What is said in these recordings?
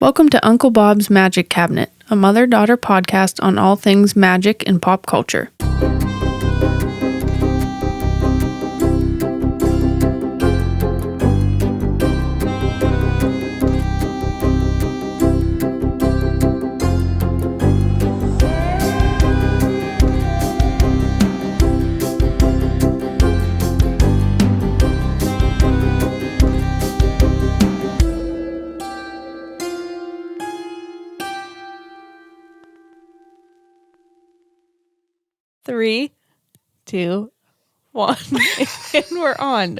Welcome to Uncle Bob's Magic Cabinet, a mother-daughter podcast on all things magic and pop culture. Three, 2, 1, and we're on.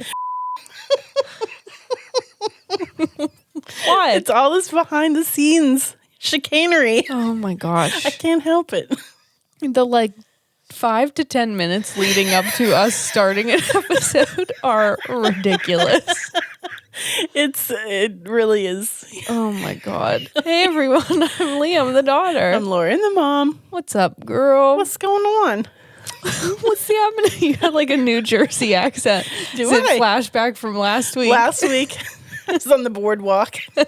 What? It's all this behind the scenes chicanery. Oh my gosh. I can't help it. The 5 to 10 minutes leading up to us starting an episode are ridiculous. It really is. Oh my god. Hey everyone, I'm Leigh, I'm the daughter. I'm Lauren, the mom. What's up, girl? What's going on? What's happening? You had like a New Jersey accent. Do Is it I? flashback from last week? Last week, I was on the boardwalk. Was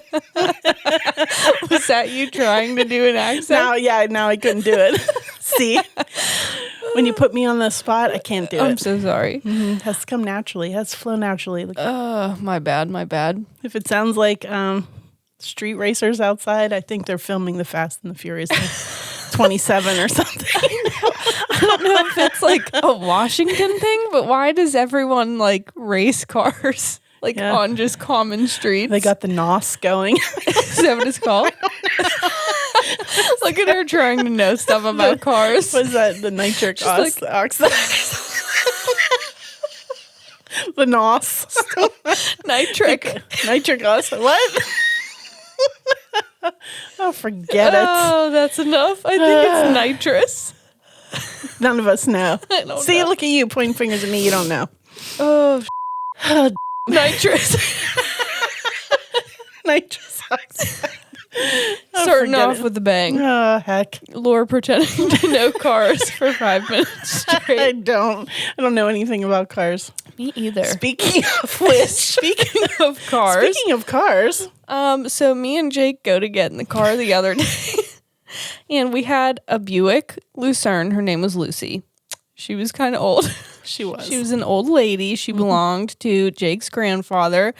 that you trying to do an accent? Now I couldn't do it. See? When you put me on the spot, I can't do it. I'm so sorry. Mm-hmm. It has to come naturally. It has to flow naturally. My bad. If it sounds like street racers outside, I think they're filming the Fast and the Furious 27 or something. I don't know if it's like a Washington thing, but why does everyone race cars on just common streets? They got the NOS going. Is that what it's called? Look at her trying to know stuff about cars. What is that? The nitric oxide? The NOS. Nitric oxide. What? Oh, forget it. Oh, that's enough. I think it's nitrous. None of us know. I don't See, know. look at you pointing fingers at me. You don't know. Oh, nitrous. Nitrous oxide. Oh, Starting forget off it. with a bang. Oh, heck. Laura pretending to know cars for 5 minutes I straight. don't know anything about cars. Me either. Speaking of which. Speaking of cars. So me and Jake go to get in the car the other day. And we had a Buick Lucerne. Her name was Lucy. She was kind of old. She was. She was an old lady. She belonged to Jake's grandfather.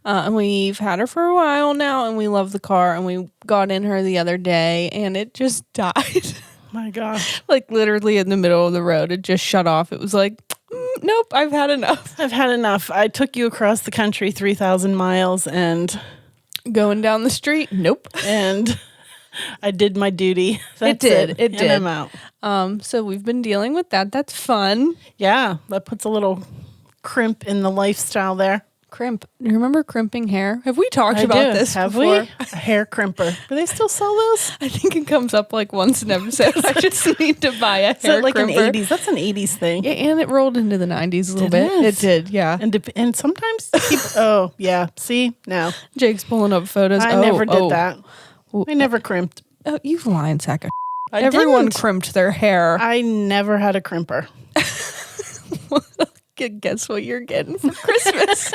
And we've had her for a while now, and we love the car. And we got in her the other day, and it just died. My gosh. Literally in the middle of the road. It just shut off. It was like, nope, I've had enough. I took you across the country 3,000 miles and... Going down the street? Nope. And... I did my duty. It did. And I'm out. So we've been dealing with that. That's fun. Yeah, that puts a little crimp in the lifestyle there. Crimp. Do you remember crimping hair? Have we talked about this Have before? we? A hair crimper. Do they still sell those? I think it comes up once an episode. I just need to buy a hair crimper. An 80s? That's an 80s thing. Yeah, and it rolled into the 90s a little bit. It did, yeah. And sometimes oh, yeah. See? No. Jake's pulling up photos. I never did that. I never crimped. Oh, you lying sack of I Everyone didn't. crimped their hair. I never had a crimper. Guess what you're getting for Christmas?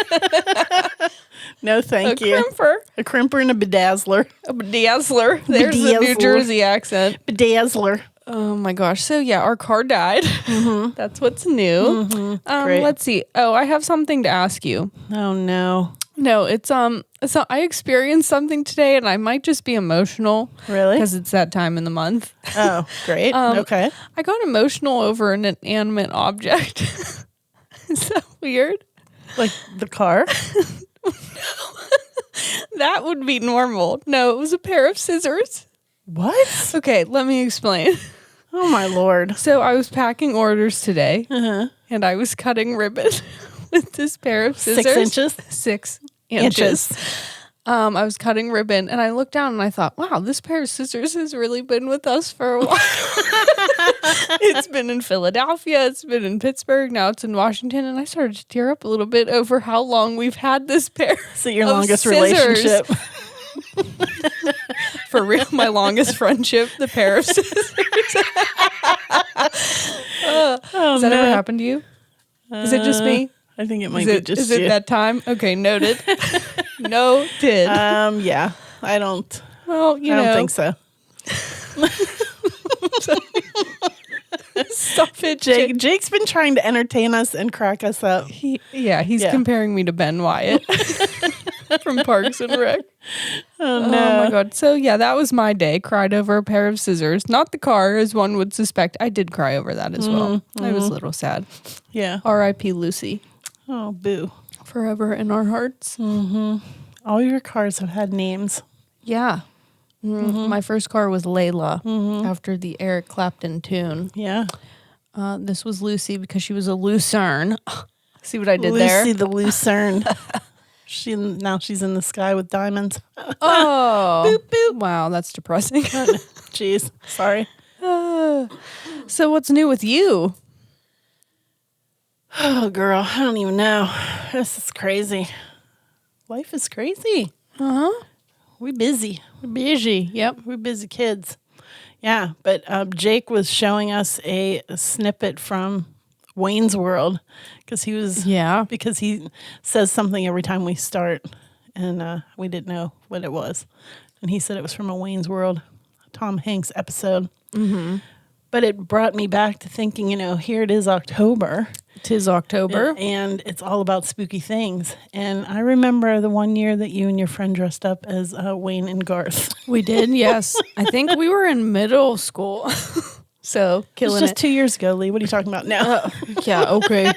No, thank you. Crimper. A crimper and a bedazzler. A bedazzler. There's the New Jersey accent. Bedazzler. Oh my gosh. So yeah, our car died. Mm-hmm. That's what's new. Mm-hmm. Great. Let's see. Oh, I have something to ask you. Oh, no. No, it's so I experienced something today and I might just be emotional. Really? Because it's that time in the month. Oh, great. Okay. I got emotional over an inanimate object. Is that weird? Like the car? That would be normal. No, it was a pair of scissors. What? Okay, let me explain. Oh, my Lord. So I was packing orders today Uh-huh. and I was cutting ribbon with this pair of scissors. 6 inches? 6 inches. I was cutting ribbon and I looked down and I thought, wow, this pair of scissors has really been with us for a while. It's been in Philadelphia. It's been in Pittsburgh. Now it's in Washington. And I started to tear up a little bit over how long we've had this pair. So your of longest scissors. relationship. For real, my longest friendship, the pair of scissors. Has that ever happened to you? Is it just me? I think it might be just Is it you. that time? Okay, noted. Noted. Yeah. I don't Well, I don't think so. Stop it, Jake's been trying to entertain us and crack us up. He's comparing me to Ben Wyatt from Parks and Rec. Oh, no. Oh, my God. So, yeah, that was my day. Cried over a pair of scissors. Not the car, as one would suspect. I did cry over that as well. I was a little sad. Yeah. R.I.P. Lucy. Oh, boo. Forever in our hearts. All your cars have had names. Yeah. My first car was Layla after the Eric Clapton tune. Yeah. This was Lucy because she was a Lucerne. See what I did Lucy there? Lucy the Lucerne. Now she's in the sky with diamonds. Oh. Boop, boop. Wow, that's depressing. Jeez. Sorry. So what's new with you? Oh, girl. I don't even know. This is crazy. Life is crazy. Uh-huh. We're busy. We're busy. Yep. We're busy kids. Yeah, but Jake was showing us a snippet from Wayne's World because he says something every time we start, and we didn't know what it was, and he said it was from a Wayne's World Tom Hanks episode. But it brought me back to thinking, here it is October. 'Tis October. And it's all about spooky things. And I remember the one year that you and your friend dressed up as Wayne and Garth. We did, yes. I think we were in middle school. So, killing It's just it. 2 years ago, Leigh. What are you talking about now? Yeah, okay.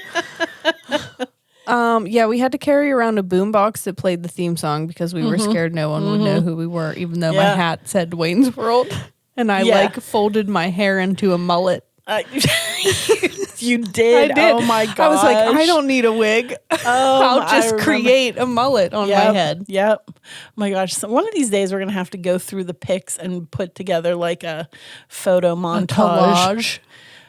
Yeah, we had to carry around a boombox that played the theme song because we were scared no one would know who we were, even though my hat said Wayne's World. And I folded my hair into a mullet. You did? I did. Oh my god! I was like, I don't need a wig. I'll just create a mullet on my head. Yep. Oh my gosh! So one of these days we're gonna have to go through the pics and put together like a photo montage. Collage.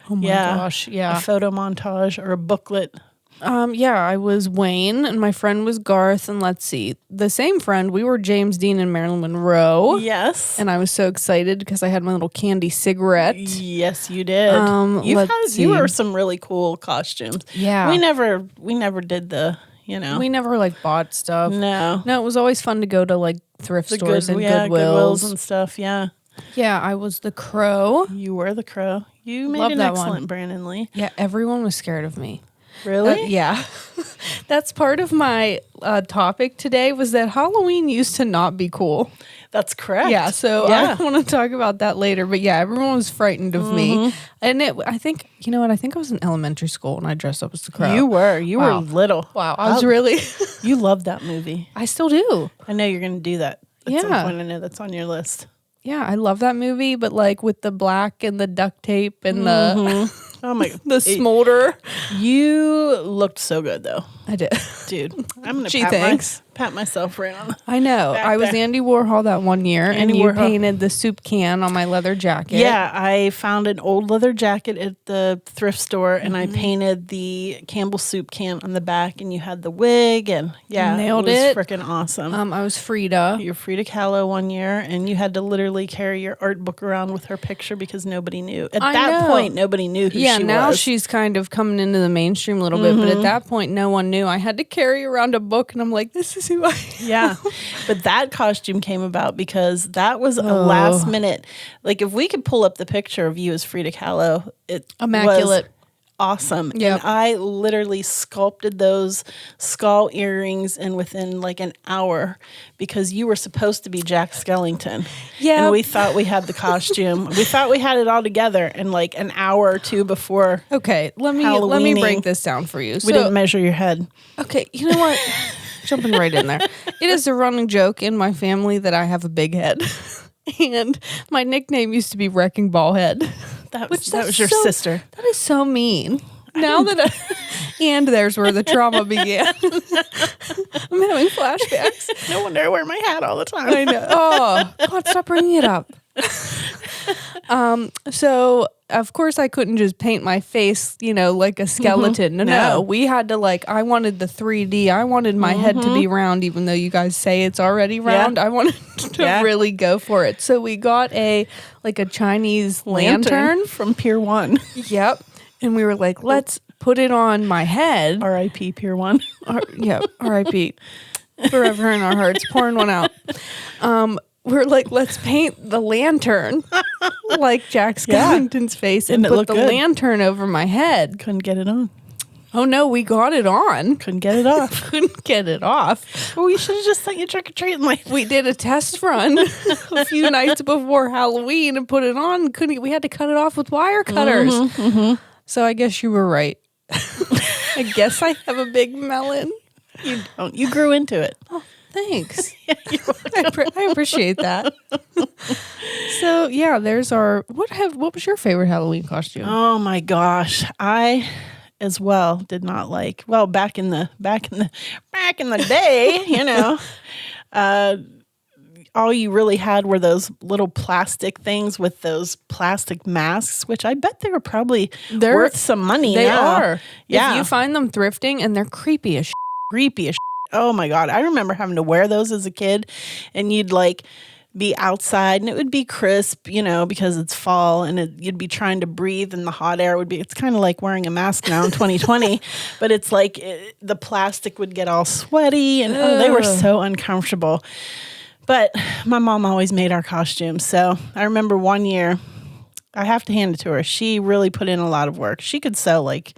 Oh my gosh! Yeah, a photo montage or a booklet. Yeah, I was Wayne and my friend was Garth, and let's see, the same friend, we were James Dean and Marilyn Monroe. Yes. And I was so excited because I had my little candy cigarette. Yes, you did. You were some really cool costumes. Yeah. We never did the, We never bought stuff. No. No, it was always fun to go to thrift stores and Goodwills and stuff, yeah. Yeah, I was the Crow. You were the Crow. You made Love an that excellent one. Brandon Lee. Yeah, everyone was scared of me. Really? Yeah. That's part of my topic today was that Halloween used to not be cool. That's correct. Yeah, so I want to talk about that later. But yeah, everyone was frightened of me. And I think, I think I was in elementary school and I dressed up as the Crow. You were little. Wow. I was really... You loved that movie. I still do. I know you're going to do that at some point. I know that's on your list. Yeah, I love that movie, but with the black and the duct tape and the... Oh my god. The smolder. You looked so good though. I did. Dude, I'm going to pat myself right on. I know. I was Andy Warhol that one year and you painted the soup can on my leather jacket. Yeah, I found an old leather jacket at the thrift store and I painted the Campbell soup can on the back and you had the wig and nailed it. Was freaking awesome. I was Frida. You're Frida Kahlo one year and you had to literally carry your art book around with her picture because nobody knew. At that point, nobody knew who she was. Yeah, now she's kind of coming into the mainstream a little bit, but at that point, no one knew. I had to carry around a book and I'm like, this is who I am. Yeah. But that costume came about because that was a last minute. If we could pull up the picture of you as Frida Kahlo, it immaculate. Was awesome. Yep. And I literally sculpted those skull earrings in within an hour because you were supposed to be Jack Skellington. Yeah. And we thought we had the costume. We thought we had it all together in an hour or two before. Okay, let me break this down for you. We didn't measure your head. Okay, you know what? Jumping right in there. It is a running joke in my family that I have a big head. And my nickname used to be Wrecking Ball Head. That was your sister. That is so mean. And there's where the trauma began. I'm having flashbacks. No wonder I wear my hat all the time. I know. Oh, God, stop bringing it up. So of course I couldn't just paint my face, like a skeleton. No. We had to I wanted the 3D. I wanted my head to be round, even though you guys say it's already round. I wanted to really go for it. So we got a Chinese lantern from Pier 1. Yep. And we were like, let's put it on my head. R.I.P. Pier 1. R.I.P. Forever in our hearts. Pouring one out. we're like, let's paint the lantern like Jack Skellington's face and put the lantern over my head. Couldn't get it on. Oh, no, we got it on. Couldn't get it off. Couldn't get it off. Well, we should have just sent you trick-or-treating. Like we did a test run a few nights before Halloween and put it on. We had to cut it off with wire cutters. So I guess you were right. I guess I have a big melon. You don't. You grew into it. Oh, thanks. I appreciate that. So yeah, there's our. What was your favorite Halloween costume? Oh my gosh, I as well did not like. Well, back in the day, you know, all you really had were those little plastic things with those plastic masks, which I bet they were probably worth some money. They now. are. Yeah, if you find them thrifting, and they're creepy as. Oh my God. I remember having to wear those as a kid, and you'd like be outside and it would be crisp, you know, because it's fall, and you'd be trying to breathe and the hot air would be, it's kind of like wearing a mask now in 2020, but it's like the plastic would get all sweaty and they were so uncomfortable. But my mom always made our costumes. So I remember one year, I have to hand it to her. She really put in a lot of work. She could sew like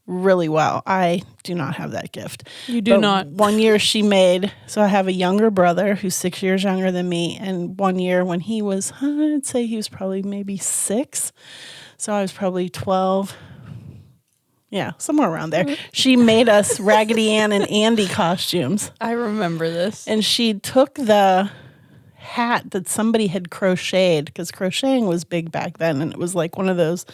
really well. I do not have that gift. You do not. One year she made, so I have a younger brother who's 6 years younger than me, and one year when he was, I'd say he was probably maybe 6, so I was probably 12. Yeah, somewhere around there. She made us Raggedy Ann and Andy costumes. I remember this. And she took the hat that somebody had crocheted, because crocheting was big back then, and it was like one of those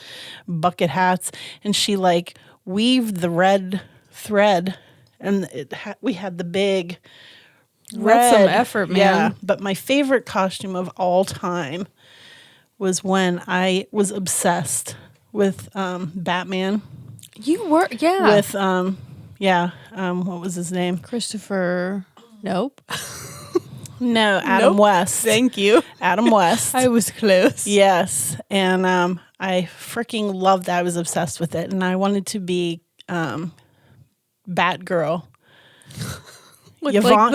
bucket hats, and she like weaved the red thread, and we had the big red. That's some effort, man. Yeah, but my favorite costume of all time was when I was obsessed with Batman. You were, yeah. With what was his name? Christopher. Nope. No, Adam West. Thank you. Adam West. I was close. Yes. And I freaking loved that. I was obsessed with it. And I wanted to be Batgirl. Yvonne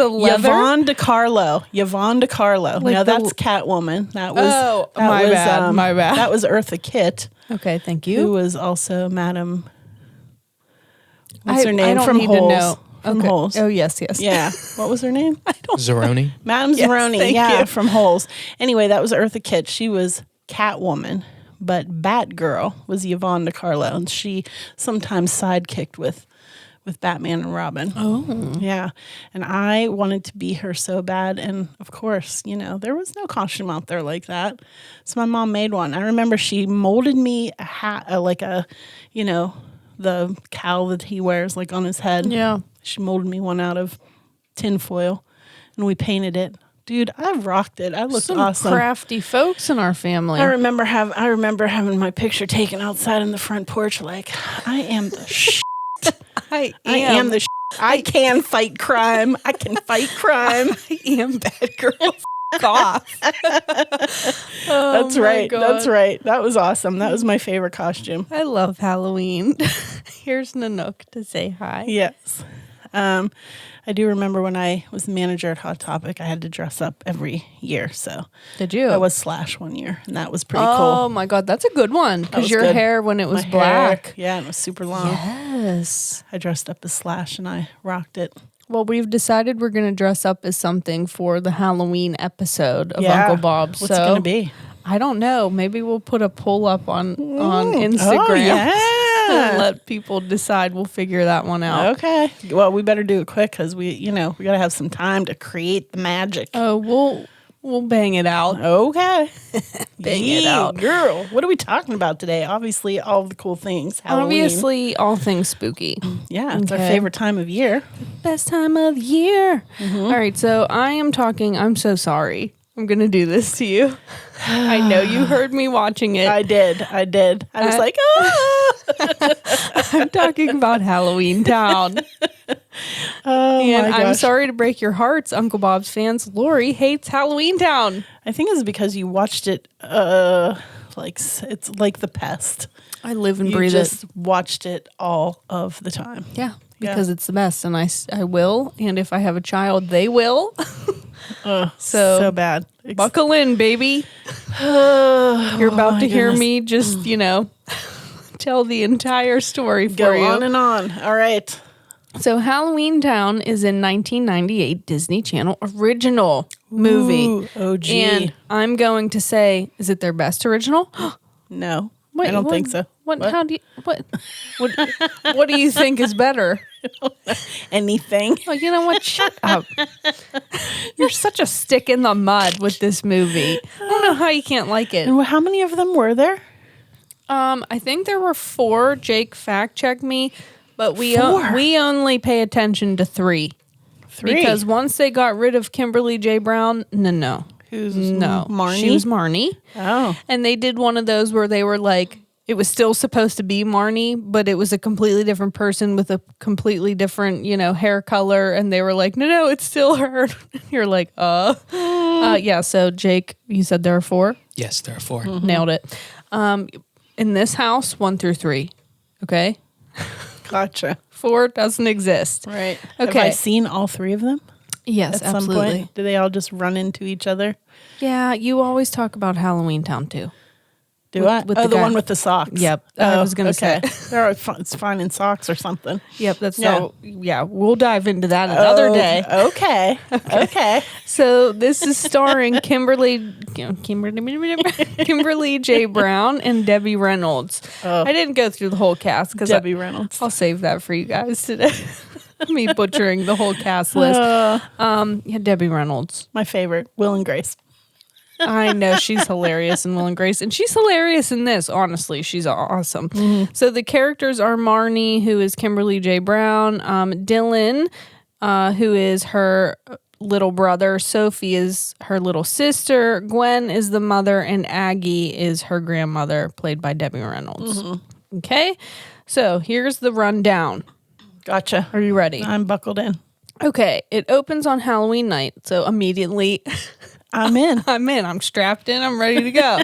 DiCarlo. No, that's Catwoman. That was my bad. That was Eartha Kitt. Okay, thank you. Who was also Madam. What's her name? I don't from need Holes. to know. From okay. Holes. Oh, yes. Yeah. What was her name? Zeroni. Madam Zeroni. Yeah, from Holes. Anyway, that was Eartha Kitt. She was Catwoman, but Batgirl was Yvonne DiCarlo, and she sometimes sidekicked with Batman and Robin. Oh. Yeah. And I wanted to be her so bad. And of course, you know, there was no costume out there like that. So my mom made one. I remember she molded me a hat, the cowl that he wears like on his head. Yeah. She molded me one out of tinfoil, and we painted it. Dude, I rocked it. I looked awesome. Crafty folks in our family. I remember having my picture taken outside on the front porch. Like, I am the shit. I am the shit. I can fight crime. I can fight crime. I am Batgirl. Off. That's right. That's right. That was awesome. That was my favorite costume. I love Halloween. Here's Nanook to say hi. Yes. I do remember when I was the manager at Hot Topic, I had to dress up every year. So did you? I was Slash one year, and that was pretty cool. Oh my God, that's a good one. Because your hair when it was black. Yeah, and it was super long. Yes. I dressed up as Slash and I rocked it. Well, we've decided we're going to dress up as something for the Halloween episode of Uncle Bob. What's it going to be? I don't know. Maybe we'll put a poll up on Instagram. Oh, yeah. And let people decide. We'll figure that one out. Okay. Well, we better do it quick because we got to have some time to create the magic. Oh, we'll bang it out. Okay. Bang it out. Girl, what are we talking about today? Obviously, all the cool things. Halloween. Obviously, all things spooky. Yeah, it's our favorite time of year. Best time of year. Mm-hmm. All right, so I'm so sorry. I'm going to do this to you. I know you heard me watching it. I did. I was like, I'm talking about Halloweentown. Oh, and my gosh. I'm sorry to break your hearts, Uncle Bob's fans. Lori hates Halloweentown. I think it's because you watched it it's like The Pest. I live and breathe it. You just watched it all of the time. Yeah. because it's the best, and I will, and if I have a child, they will. So bad. Buckle in, baby. You're about to hear me just, tell the entire story for you. Go on and on. All right. So Halloweentown is a 1998 Disney Channel original movie. Ooh, OG. And I'm going to say, is it their best original? No. I don't think so. What do you think is better? Anything. Oh, you know what? Shut up. You're such a stick in the mud with this movie. I don't know how you can't like it. And how many of them were there? I think there were 4. Jake fact-checked me, but we only pay attention to 3. 3? Because once they got rid of Kimberly J. Brown, no. Who's Marnie? She was Marnie. Oh. And they did one of those where they were like, it was still supposed to be Marnie, but it was a completely different person with a completely different, hair color. And they were like, no, it's still her. You're like, yeah. So Jake, you said there are 4? Yes, there are 4. Mm-hmm. Nailed it. In this house, 1 through 3. Okay. Gotcha. 4 doesn't exist. Right. Okay. Have I seen all 3 of them? Yes, At absolutely. some point? Do they all just run into each other? Yeah, you always talk about Halloweentown too. Do I? With the the guy. one with the socks. Yep, I was going to say. It's finding socks or something. Yep, that's Yeah. Yeah, we'll dive into that another day. Okay. So this is starring Kimberly J. Brown and Debbie Reynolds. I didn't go through the whole cast because Debbie Reynolds. I'll save that for you guys today. Me butchering the whole cast list. Debbie Reynolds. My favorite, Will and Grace. I know she's hilarious in Will and Grace, and she's hilarious in this. Honestly, she's awesome. Mm-hmm. So the characters are Marnie, who is Kimberly J. Brown, Dylan, who is her little brother, Sophie is her little sister, Gwen is the mother, and Aggie is her grandmother, played by Debbie Reynolds. Mm-hmm. Okay, so here's the rundown. Gotcha. Are you ready? I'm buckled in. Okay, it opens on Halloween night, so immediately I'm in. I'm strapped in. I'm ready to go.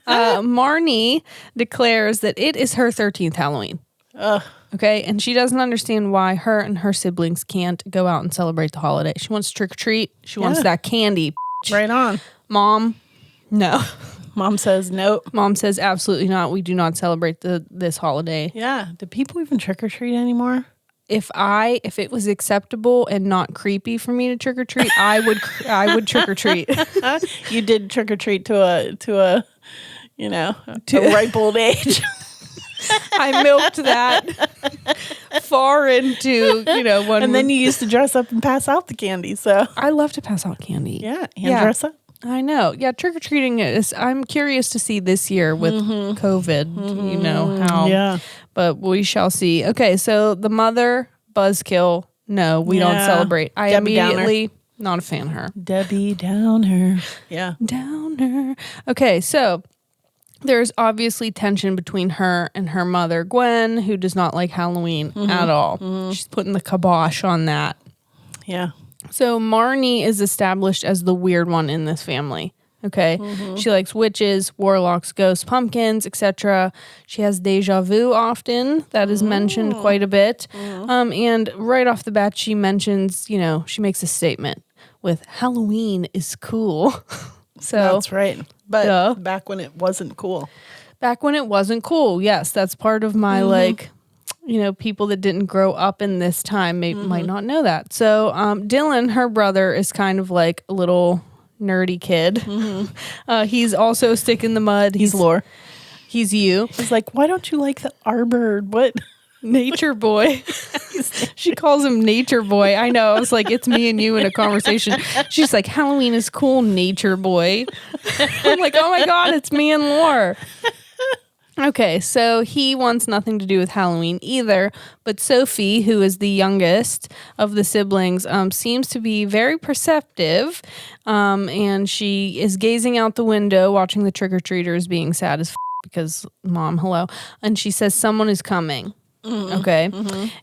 Marnie declares that it is her 13th Halloween. Okay. And she doesn't understand why her and her siblings can't go out and celebrate the holiday. She wants trick or treat. She wants that candy. Right on. Mom, no. Mom says nope. Mom says absolutely not. We do not celebrate this holiday. Yeah. Do people even trick or treat anymore? If it was acceptable and not creepy for me to trick or treat, I would trick or treat. You did trick or treat to a ripe old age. I milked that far into, when and then you used to dress up and pass out the candy. So I love to pass out candy. Yeah, dress up. I know. Yeah, trick or treating is. I'm curious to see this year with COVID. How. Yeah. But we shall see. Okay, so the mother buzzkill. No, we don't celebrate. I Debbie immediately Downer. not a fan of her. Debbie Downer. Yeah, Downer. Okay, so there's obviously tension between her and her mother, Gwen, who does not like Halloween at all. She's putting the kibosh on that. Yeah. So Marnie is established as the weird one in this family. Okay. She likes witches, warlocks, ghosts, pumpkins, etc. She has deja vu often. That is mentioned quite a bit. And right off the bat, she mentions, she makes a statement with Halloween is cool. So that's right. But back when it wasn't cool. Back when it wasn't cool. Yes. That's part of my people that didn't grow up in this time might not know that. So Dylan, her brother, is kind of like a little nerdy kid. He's also a stick in the mud. He's lore. He's you. He's like, why don't you like the arbor? What? Nature boy. She calls him nature boy. I know. I was like, it's me and you in a conversation. She's like, Halloween is cool, nature boy. I'm like, oh my God, it's me and Lore. Okay, so he wants nothing to do with Halloween either, but Sophie, who is the youngest of the siblings, seems to be very perceptive, and she is gazing out the window, watching the trick-or-treaters being sad as because mom, hello, and she says someone is coming. Okay.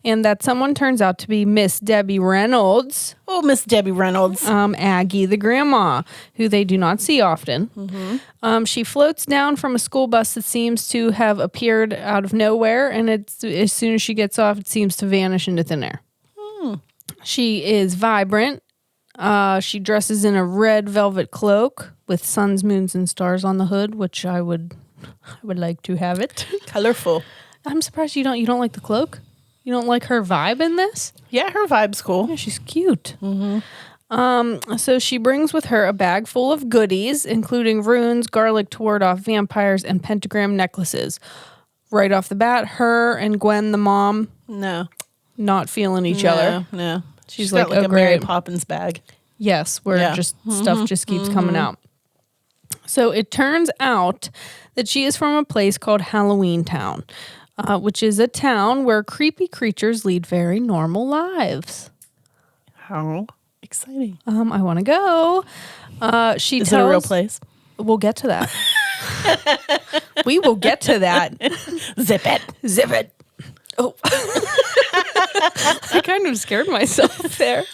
And that someone turns out to be Miss Debbie Reynolds. Oh, Miss Debbie Reynolds. Aggie, the grandma, who they do not see often. She floats down from a school bus that seems to have appeared out of nowhere. And as soon as she gets off, it seems to vanish into thin air. She is vibrant. She dresses in a red velvet cloak with suns, moons, and stars on the hood, which I would like to have it. Colorful. I'm surprised you don't like the cloak. You don't like her vibe in this? Yeah, her vibe's cool. Yeah, she's cute. So she brings with her a bag full of goodies, including runes, garlic to ward off vampires, and pentagram necklaces. Right off the bat, her and Gwen, the mom, not feeling each other. No. She's got like, a Mary Poppins bag. Yes, where just stuff just keeps coming out. So it turns out that she is from a place called Halloweentown, which is a town where creepy creatures lead very normal lives. How exciting. I want to go. Is it a real place? We'll get to that. We will get to that. Zip it. Oh. I kind of scared myself there.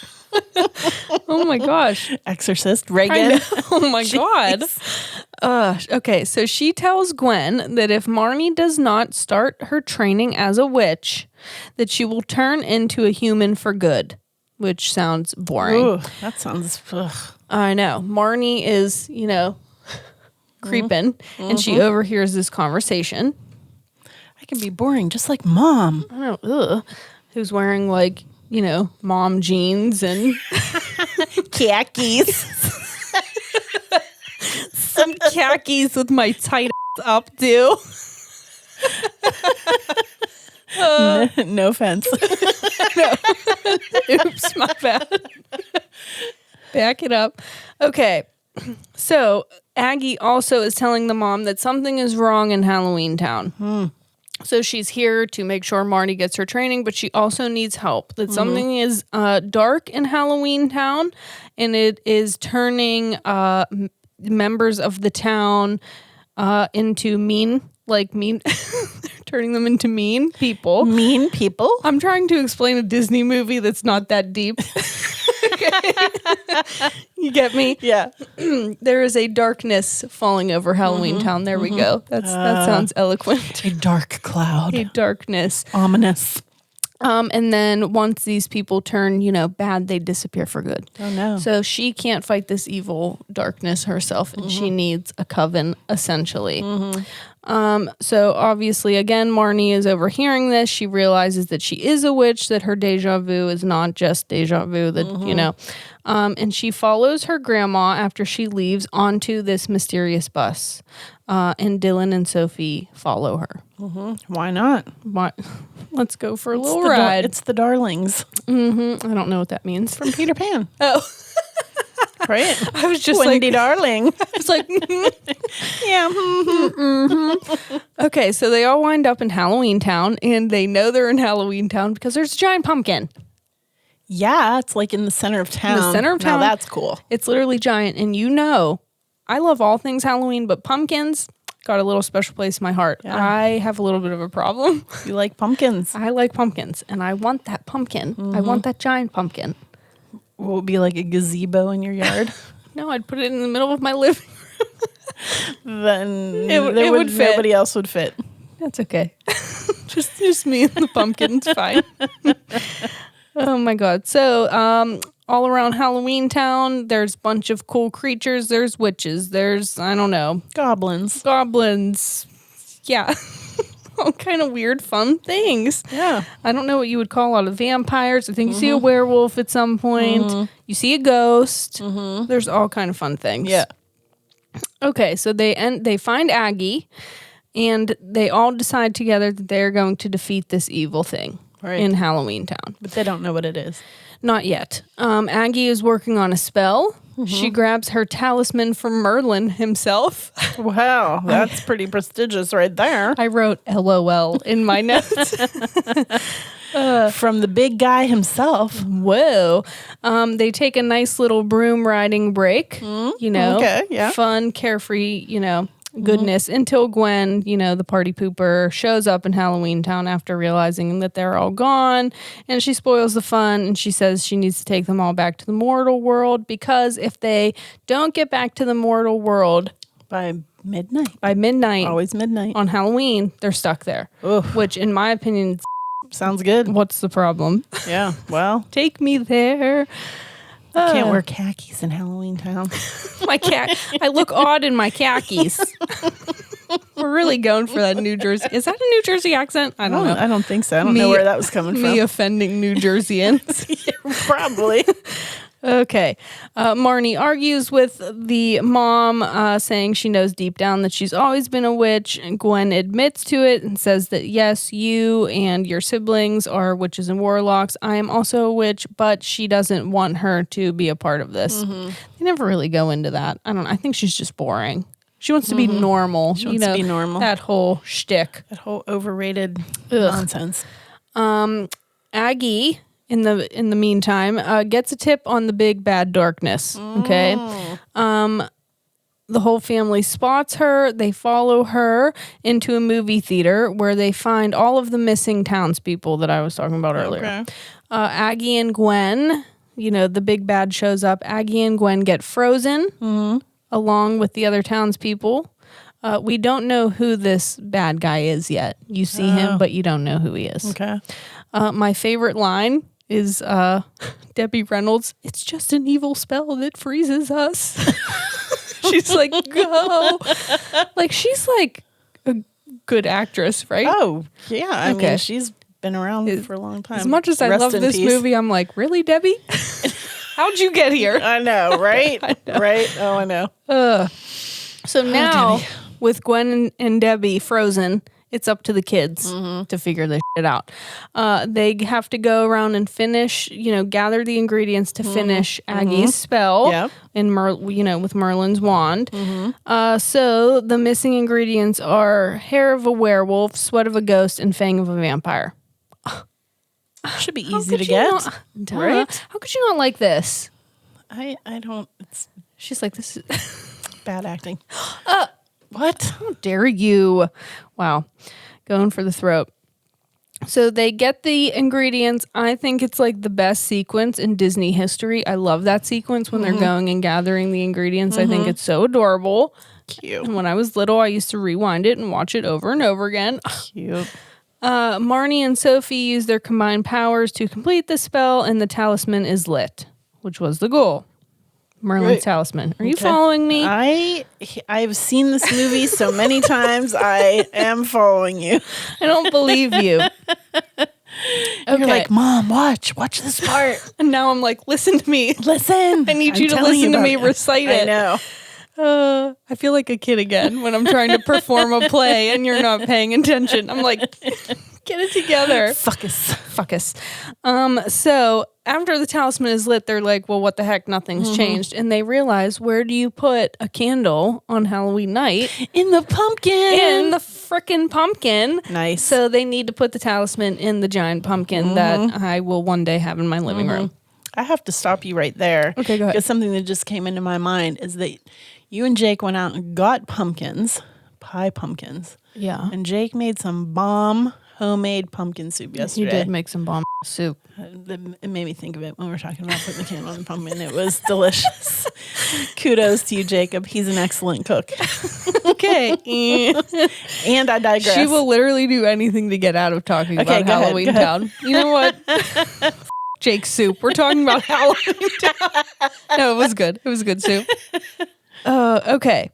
Oh my gosh. Exorcist, Reagan. Oh my God. Okay, so she tells Gwen that if Marnie does not start her training as a witch, that she will turn into a human for good, which sounds boring. Ooh, that sounds... Ugh. I know. Marnie is, creeping, and she overhears this conversation. I can be boring just like Mom. I don't know. Who's wearing mom jeans and khakis. Some khakis with my tight updo. No offense. No. Oops, my bad. Back it up. Okay. So Aggie also is telling the mom that something is wrong in Halloweentown. So she's here to make sure Marnie gets her training, but she also needs help. That something is dark in Halloweentown, and it is turning members of the town into mean, turning them into mean people. Mean people? I'm trying to explain a Disney movie that's not that deep. You get me? Yeah. There is a darkness falling over Halloweentown. There we go. That sounds eloquent. A dark cloud. A darkness. Ominous. And then once these people turn, bad, they disappear for good. Oh, no. So she can't fight this evil darkness herself, and she needs a coven, essentially. So obviously, again, Marnie is overhearing this. She realizes that she is a witch, that her deja vu is not just deja vu, that, and she follows her grandma after she leaves onto this mysterious bus. And Dylan and Sophie follow her. Why not? Let's go for a little ride. It's the Darlings. I don't know what that means. From Peter Pan. Oh. Right? I was just Wendy Darling. I was like, yeah. Okay, so they all wind up in Halloweentown, and they know they're in Halloweentown because there's a giant pumpkin. Yeah, it's like in the center of town. In the center of town. Now that's cool. It's literally giant, and I love all things Halloween, but pumpkins got a little special place in my heart. Yeah. I have a little bit of a problem. You like pumpkins? I like pumpkins, and I want that pumpkin. I want that giant pumpkin. Will it be like a gazebo in your yard? No, I'd put it in the middle of my living room. Then it would fit. Nobody else would fit. That's okay. just me and the pumpkin's fine. Oh my God. So, all around Halloweentown, there's a bunch of cool creatures. There's witches. There's, I don't know. Goblins. Yeah. All kind of weird, fun things. Yeah. I don't know what you would call a lot of vampires. I think you see a werewolf at some point. You see a ghost. There's all kind of fun things. Yeah. Okay, so they find Aggie, and they all decide together that they're going to defeat this evil thing in Halloweentown. But they don't know what it is. Not yet. Aggie is working on a spell. She grabs her talisman from Merlin himself. Wow, that's pretty prestigious right there. I wrote LOL in my notes. From the big guy himself. Whoa. They take a nice little broom riding break. Okay, yeah. Fun, carefree, goodness until Gwen, the party pooper, shows up in Halloweentown after realizing that they're all gone, and she spoils the fun, and she says she needs to take them all back to the mortal world, because if they don't get back to the mortal world by midnight, always midnight on Halloween, they're stuck there. Oof. Which, in my opinion, sounds good. What's the problem? Yeah, well, take me there. I can't wear khakis in Halloweentown. I look odd in my khakis. We're really going for that New Jersey. Is that a New Jersey accent? I don't know. I don't think so. I don't know where that was coming from. Me offending New Jerseyans. Yeah, probably. Okay. Marnie argues with the mom, saying she knows deep down that she's always been a witch. And Gwen admits to it and says that, yes, you and your siblings are witches and warlocks. I am also a witch, but she doesn't want her to be a part of this. Mm-hmm. They never really go into that. I think she's just boring. She wants to be normal. She wants to be normal. That whole shtick. That whole overrated nonsense. Aggie, in the meantime, gets a tip on the big bad darkness. Okay. The whole family spots her. They follow her into a movie theater where they find all of the missing townspeople that I was talking about earlier. Okay. Aggie and Gwen, the big bad shows up. Aggie and Gwen get frozen along with the other townspeople. We don't know who this bad guy is yet. You see him, but you don't know who he is. Okay. My favorite line is Debbie Reynolds. It's just an evil spell that freezes us. She's like, go. Like, she's like a good actress, right? Oh, yeah. I mean, she's been around for a long time. As much as I love this movie, I'm like, really, Debbie? How'd you get here? I know, right? I know. Right? Oh, I know. So now, with Gwen and Debbie frozen, it's up to the kids to figure this shit out. They have to go around and finish, gather the ingredients to finish Aggie's spell in with Merlin's wand. So the missing ingredients are hair of a werewolf, sweat of a ghost, and fang of a vampire. Should be easy to get, right? How could you not like this? I don't. She's like, this is bad acting. What? How dare you? Wow. Going for the throat. So they get the ingredients. I think it's like the best sequence in Disney history. I love that sequence when they're going and gathering the ingredients. I think it's so adorable. Cute. And when I was little, I used to rewind it and watch it over and over again. Cute. Marnie and Sophie use their combined powers to complete the spell, and the talisman is lit, which was the goal. Merlin's talisman. Are you following me? I've seen this movie so many times. I am following you. I don't believe you. You're like, Mom, watch this part. And now I'm like, listen to me. Listen. I need you to listen to me recite it. I know. I feel like a kid again when I'm trying to perform a play and you're not paying attention. I'm like, get it together. Fuck us. So after the talisman is lit, they're like, well, what the heck? Nothing's changed. And they realize, where do you put a candle on Halloween night? In the pumpkin. In the frickin' pumpkin. Nice. So they need to put the talisman in the giant pumpkin that I will one day have in my living room. I have to stop you right there. Okay, go ahead. Because something that just came into my mind is that you and Jake went out and got pie pumpkins. Yeah. And Jake made some bomb homemade pumpkin soup yesterday. You did make some bomb soup. It made me think of it when we were talking about putting the candle on the pumpkin. It was delicious. Kudos to you, Jacob. He's an excellent cook. Okay. And I digress. She will literally do anything to get out of talking about Halloweentown. You know what? Jake soup. We're talking about Halloweentown. No, it was good. It was good soup. Okay.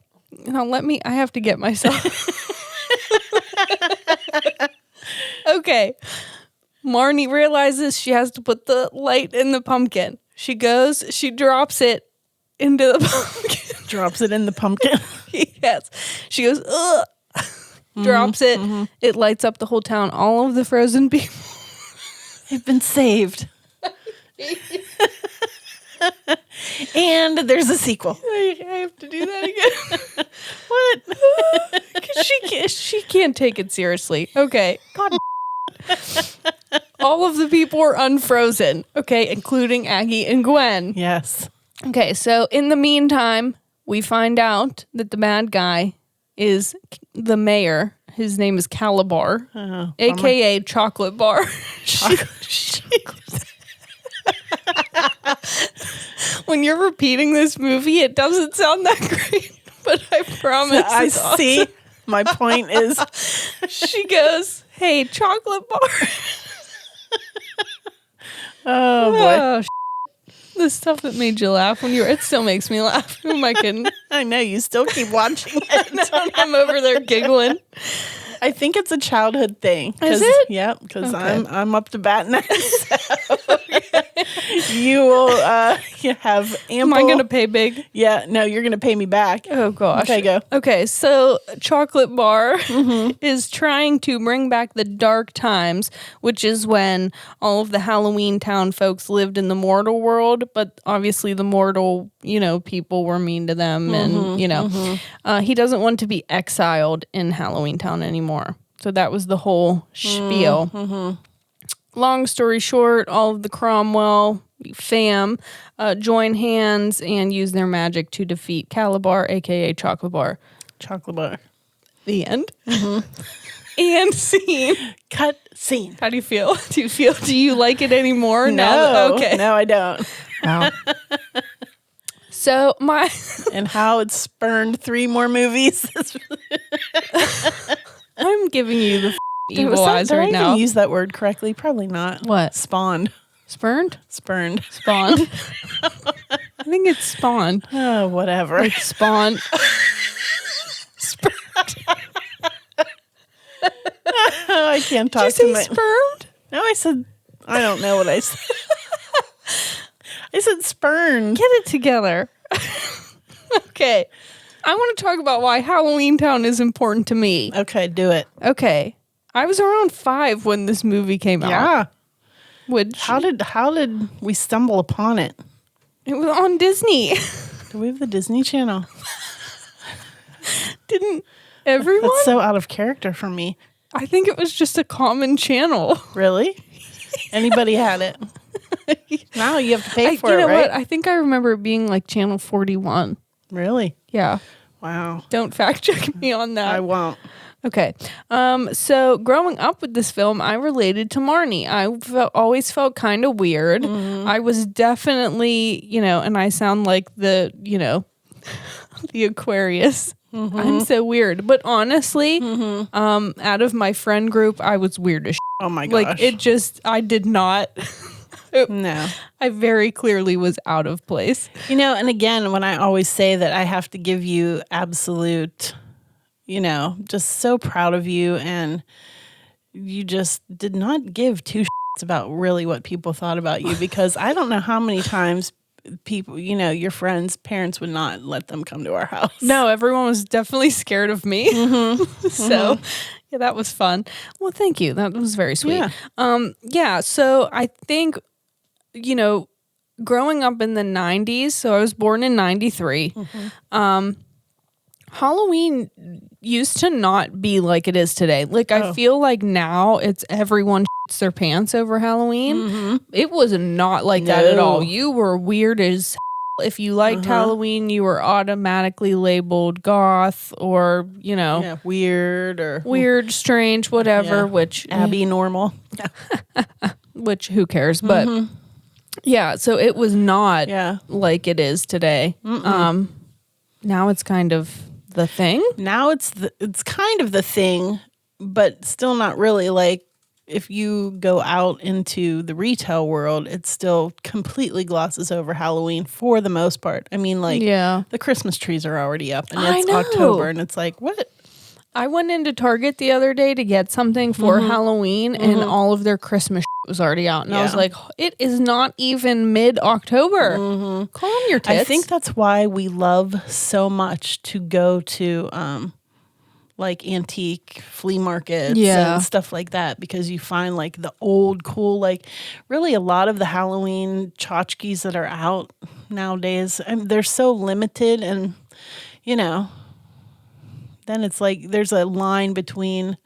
Now I have to get myself. Okay. Marnie realizes she has to put the light in the pumpkin. She goes, she drops it into the pumpkin. Drops it in the pumpkin. Yes. She goes, ugh. Drops it. It lights up the whole town. All of the frozen people have been saved. And there's a sequel. I have to do that again. What? Because she can't take it seriously. Okay. God. All of the people are unfrozen. Okay, including Aggie and Gwen. Yes. Okay, so in the meantime, we find out that the bad guy is the mayor. His name is Calabar, a.k.a. Chocolate Bar. When you're repeating this movie, it doesn't sound that great, but I promise I see. Awesome. My point is, she goes, "Hey, Chocolate Bar." Oh boy. The stuff that made you laugh when you were, it still makes me laugh. Who am I kidding? I know, you still keep watching it. I'm over there giggling. I think it's a childhood thing. Is it? Yeah, because I'm up to bat now. So you will have ample. Am I going to pay big? Yeah, no, you're going to pay me back. Oh, gosh. Okay, go. Okay, so Chocolate Bar is trying to bring back the dark times, which is when all of the Halloweentown folks lived in the mortal world, but obviously the mortal, people were mean to them, and, he doesn't want to be exiled in Halloweentown anymore. So that was the whole spiel. Long story short, all of the Cromwell fam join hands and use their magic to defeat Calabar, a.k.a. Chocolate Bar. Chocolate Bar. The end. And scene. Cut scene. How do you feel? Do you like it anymore? No. Okay. No, I don't. Wow. So and how it spurned 3 more movies. I'm giving you the evil eyes right now. Did I even use that word correctly? Probably not. What? Spawned. Spurned? Spurned. Spawned. I think it's spawned. Oh, whatever. Like spawned. Spurned. I can't talk Did you to say spermed? No, I said, I don't know what I said. I said spurned. Get it together. Okay. I want to talk about why Halloweentown is important to me. Okay, do it. Okay. I was around 5 when this movie came out. Yeah. Which how did we stumble upon it? It was on Disney. Do we have the Disney Channel? Didn't everyone? That's so out of character for me. I think it was just a common channel. Really? Anybody had it? Now you have to pay for it, right? You know what? I think I remember it being like channel 41. Really? Yeah. Wow. Don't fact check me on that. I won't. Okay. So growing up with this film, I related to Marnie. I always felt kind of weird. I was definitely, and I sound like the, the Aquarius. I'm so weird. But honestly, out of my friend group, I was weird as shit. Oh my gosh. Like I did not. No. I very clearly was out of place. And again, when I always say that I have to give you absolute, just so proud of you, and you just did not give 2 shits about really what people thought about you, because I don't know how many times people, your friends' parents would not let them come to our house. No, everyone was definitely scared of me. So yeah, that was fun. Well, thank you. That was very sweet. Yeah. So I think, growing up in the 90s, so I was born in 93, Halloween used to not be like it is today. Like, I feel like now it's everyone shits their pants over Halloween. It was not like that at all. You were weird as hell. If you liked Halloween, you were automatically labeled goth or, weird, strange, whatever, which Abby normal. Which who cares? But yeah, so it was not like it is today. Now it's kind of the thing. Now it's kind of the thing, but still not really. Like, if you go out into the retail world, it still completely glosses over Halloween for the most part. I mean, like, the Christmas trees are already up, and it's October, and it's like, what? I went into Target the other day to get something for Halloween, and all of their Christmas was already out. And I was like, it is not even mid-October. Calm your tits. I think that's why we love so much to go to like antique flea markets and stuff like that, because you find like the old cool, like really a lot of the Halloween tchotchkes that are out nowadays, they're so limited, and then it's like there's a line between,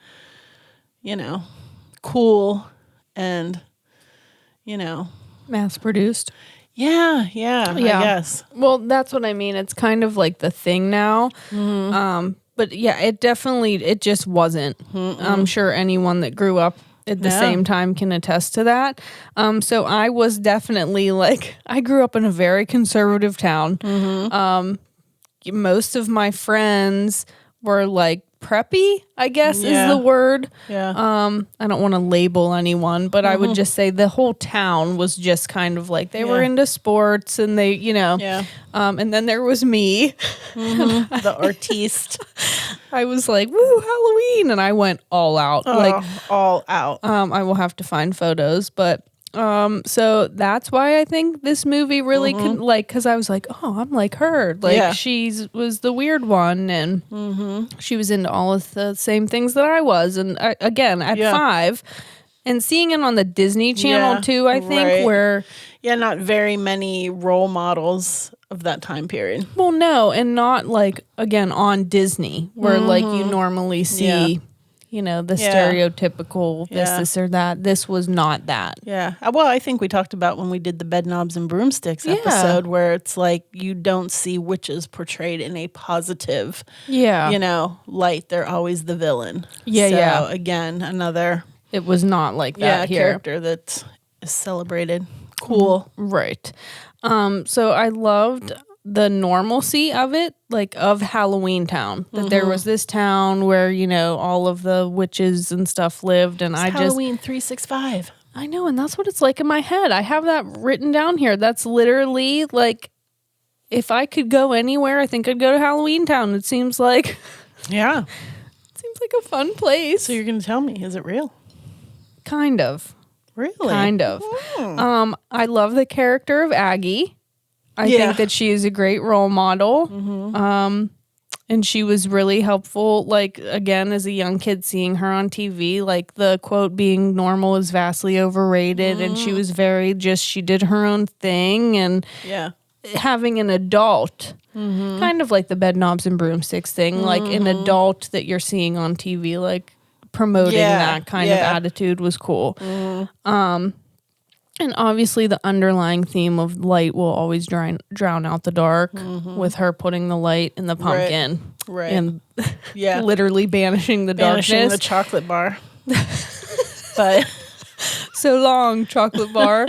cool and, mass produced. Yeah, I guess. Well, that's what I mean. It's kind of like the thing now. But yeah, it just wasn't. I'm sure anyone that grew up at the same time can attest to that. So I was definitely I grew up in a very conservative town. Most of my friends were preppy, I guess is the word. Yeah. I don't want to label anyone, but I would just say the whole town was just kind of they were into sports and they, and then there was me, the artiste. I was like, woo, Halloween. And I went all out, all out. I will have to find photos, but so that's why I think this movie really could because I was like, oh, I'm like her. She was the weird one and she was into all of the same things that I was. And again, at 5 and seeing it on the Disney Channel too, I think where. Yeah, not very many role models of that time period. Well, no. And not again, on Disney where you normally see. The stereotypical this or that. This was not that. Yeah. Well, I think we talked about when we did the Bedknobs and Broomsticks episode where it's you don't see witches portrayed in a positive, light. They're always the villain. Yeah, so, again, another... It was not like that here. Character that is celebrated. Cool. Right. So I loved the normalcy of it, of Halloweentown, that there was this town where, all of the witches and stuff lived. And it's Halloween 365. I know. And that's what it's like in my head. I have that written down here. That's literally if I could go anywhere, I think I'd go to Halloweentown. It seems like, yeah, it seems like a fun place. So you're going to tell me, is it real? Kind of. Really? Kind of. I love the character of Aggie. I think that she is a great role model. And she was really helpful, again, as a young kid, seeing her on TV, the quote being normal is vastly overrated. And she was very she did her own thing. And having an adult, kind of like the Bedknobs and Broomsticks thing, an adult that you're seeing on TV, promoting that kind of attitude was cool. And obviously the underlying theme of light will always drown out the dark with her putting the light in the pumpkin. Right. And literally banishing the darkness. Banishing the chocolate bar. But so long, chocolate bar.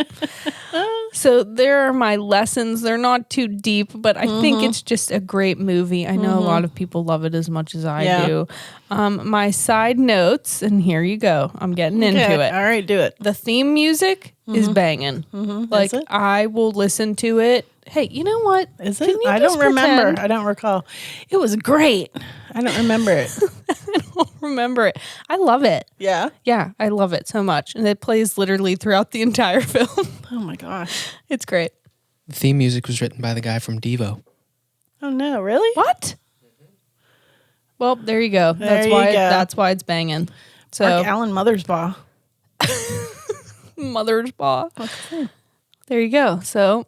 So there are my lessons. They're not too deep, but I think it's just a great movie. I know a lot of people love it as much as I do. My side notes, and here you go. I'm getting into it. All right, do it. The theme music is banging. Is it? I will listen to it. Hey, you know what? Is it? I don't remember. I don't recall. It was great. I don't remember it. I don't remember it. I love it. Yeah? Yeah, I love it so much. And it plays literally throughout the entire film. Oh my gosh. It's great. The theme music was written by the guy from Devo. Oh no, really? What? Well, there you go. That's why it's banging. So Mark Allen Mothersbaugh. Mothersbaugh. Okay. There you go. So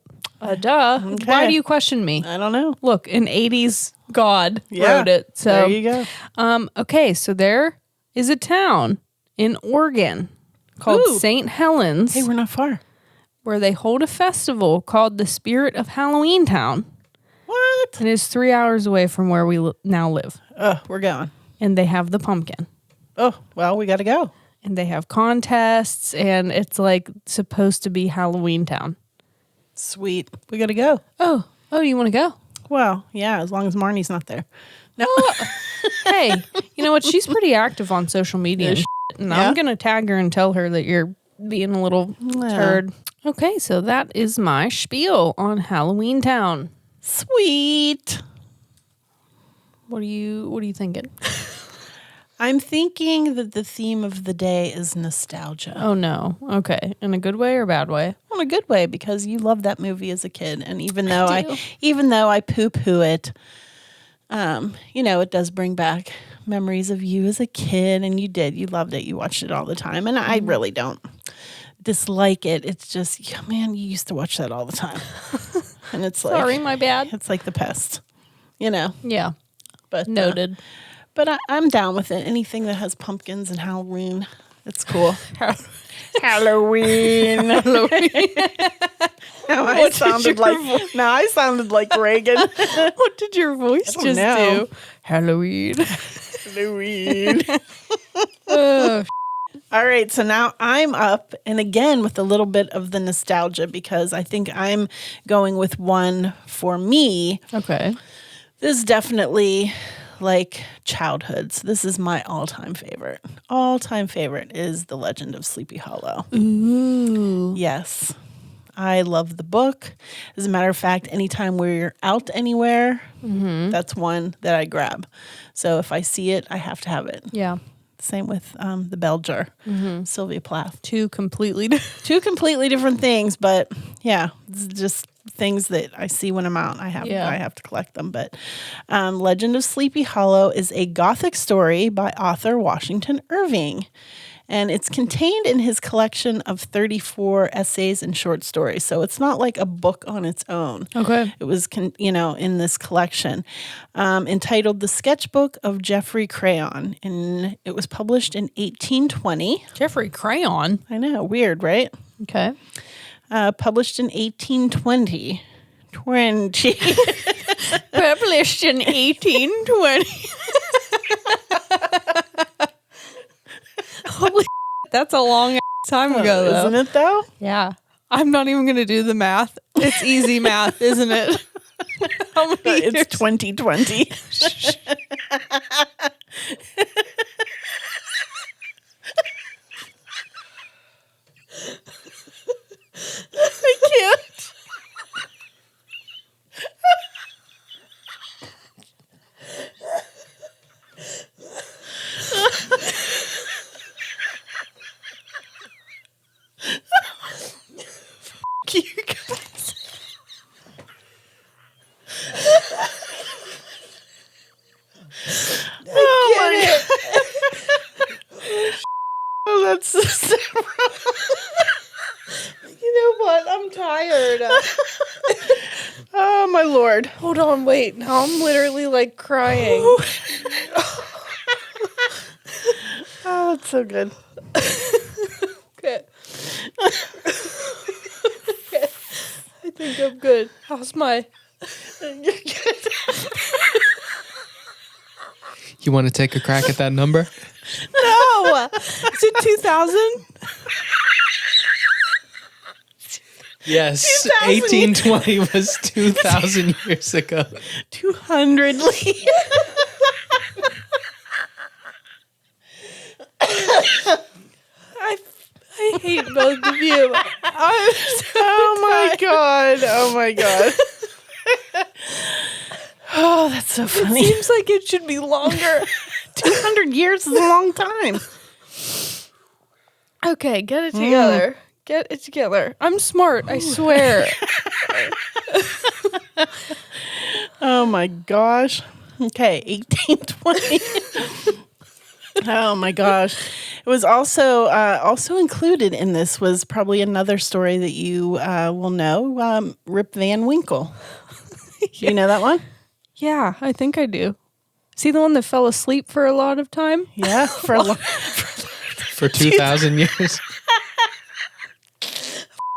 duh. Okay. Why do you question me? I don't know. Look, an 80s god wrote it. So there you go. Okay, so there is a town in Oregon called St. Helens. Hey, we're not far. Where they hold a festival called the Spirit of Halloweentown. What? And it's 3 hours away from where we now live. Oh, we're going. And they have the pumpkin. Oh, well, we got to go. And they have contests, and it's supposed to be Halloweentown. Sweet. We got to go. Oh, you want to go? Well, yeah, as long as Marnie's not there. No. Hey, you know what? She's pretty active on social media and I'm going to tag her and tell her that you're being a little turd. Okay, so that is my spiel on Halloweentown. Sweet. What are you thinking? I'm thinking that the theme of the day is nostalgia. Oh no. Okay. In a good way or bad way? In a good way, because you loved that movie as a kid, and even though I poo-poo it, it does bring back memories of you as a kid, and you loved it. You watched it all the time, and I really don't dislike it. It's just, man, you used to watch that all the time. And it's sorry, my bad. It's like The Pest, Yeah. But noted. But I'm down with it. Anything that has pumpkins and Halloween That's cool. Halloween. Now I sounded like Reagan. What did your voice just do? Halloween. Halloween. All right, so now I'm up, and again with a little bit of the nostalgia, because I think I'm going with one for me. Okay. This is definitely like childhoods. This is my all-time favorite. All-time favorite is The Legend of Sleepy Hollow. Ooh. Yes. I love the book. As a matter of fact, anytime we're out anywhere, that's one that I grab. So if I see it, I have to have it. Yeah. Same with the Bell Jar, Sylvia Plath. Two completely different things, but yeah, it's just things that I see when I'm out. I have to collect them. But Legend of Sleepy Hollow is a gothic story by author Washington Irving. And it's contained in his collection of 34 essays and short stories. So it's not like a book on its own. Okay. It was, in this collection, entitled The Sketchbook of Geoffrey Crayon. And it was published in 1820. Geoffrey Crayon? I know, weird, right? Okay. Published in 1820. Published in 1820. Holy that's a long time ago, though. Isn't it, though? Yeah. I'm not even going to do the math. It's easy math, isn't it? How many years? It's 2020. I can't. You guys. Oh my God. Oh, that's so You know what? I'm tired. Oh my Lord. Hold on, wait. Now I'm literally like crying. Oh, it's so good. Okay. Okay. I think I'm good. How's my... You want to take a crack at that number? No! Is it 2000? Yes. 1820 was 2,000 years ago. 200, Leigh. I hate both of you. I'm so my God. Oh my God. Oh, that's so funny. It seems like it should be longer. 200 years is a long time. Okay, get it together. Get it together. I'm smart, I swear. Oh my gosh. Okay, 1820. Oh my gosh. It was also included in this was probably another story that you will know, Rip Van Winkle. You know that one? Yeah, I think I do. Is he the one that fell asleep for a lot of time? Yeah, for 2,000 years.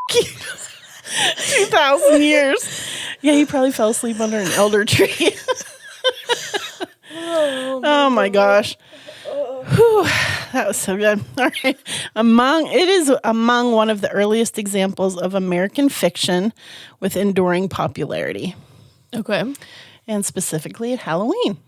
2,000 years. Yeah, he probably fell asleep under an elder tree. Oh my gosh. Whew, that was so good. All right. It is among one of the earliest examples of American fiction with enduring popularity. Okay. And specifically at Halloween.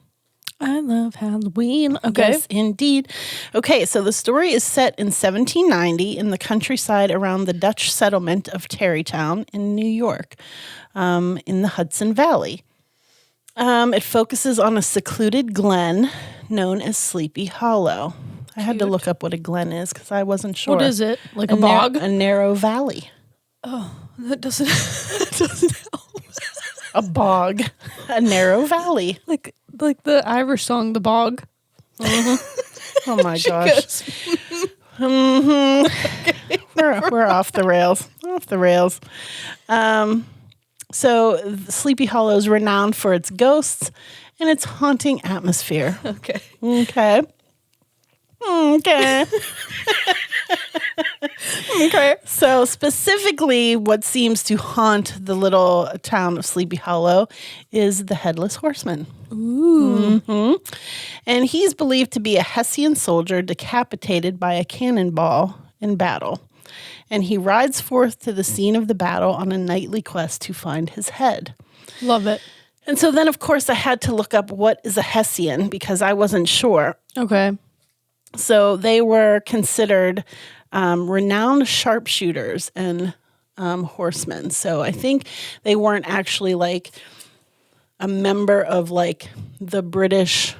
I love Halloween. Okay. Yes, indeed. Okay, so the story is set in 1790 in the countryside around the Dutch settlement of Tarrytown in New York, in the Hudson Valley. It focuses on a secluded glen known as Sleepy Hollow. I had to look up what a glen is because I wasn't sure. What is it? Like a bog? A narrow valley. Oh, that doesn't help. A bog. A narrow valley. Like the Irish song, The Bog. Mm-hmm. Oh my gosh. Mm-hmm. We're off the rails. Off the rails. So Sleepy Hollow is renowned for its ghosts and its haunting atmosphere. Okay. Okay. Okay. Okay. So specifically, what seems to haunt the little town of Sleepy Hollow is the Headless Horseman. Ooh. Mm-hmm. And he's believed to be a Hessian soldier decapitated by a cannonball in battle. And he rides forth to the scene of the battle on a nightly quest to find his head. Love it. And so then, of course, I had to look up what is a Hessian because I wasn't sure. Okay. So they were considered renowned sharpshooters and horsemen. So I think they weren't actually like a member of like the British,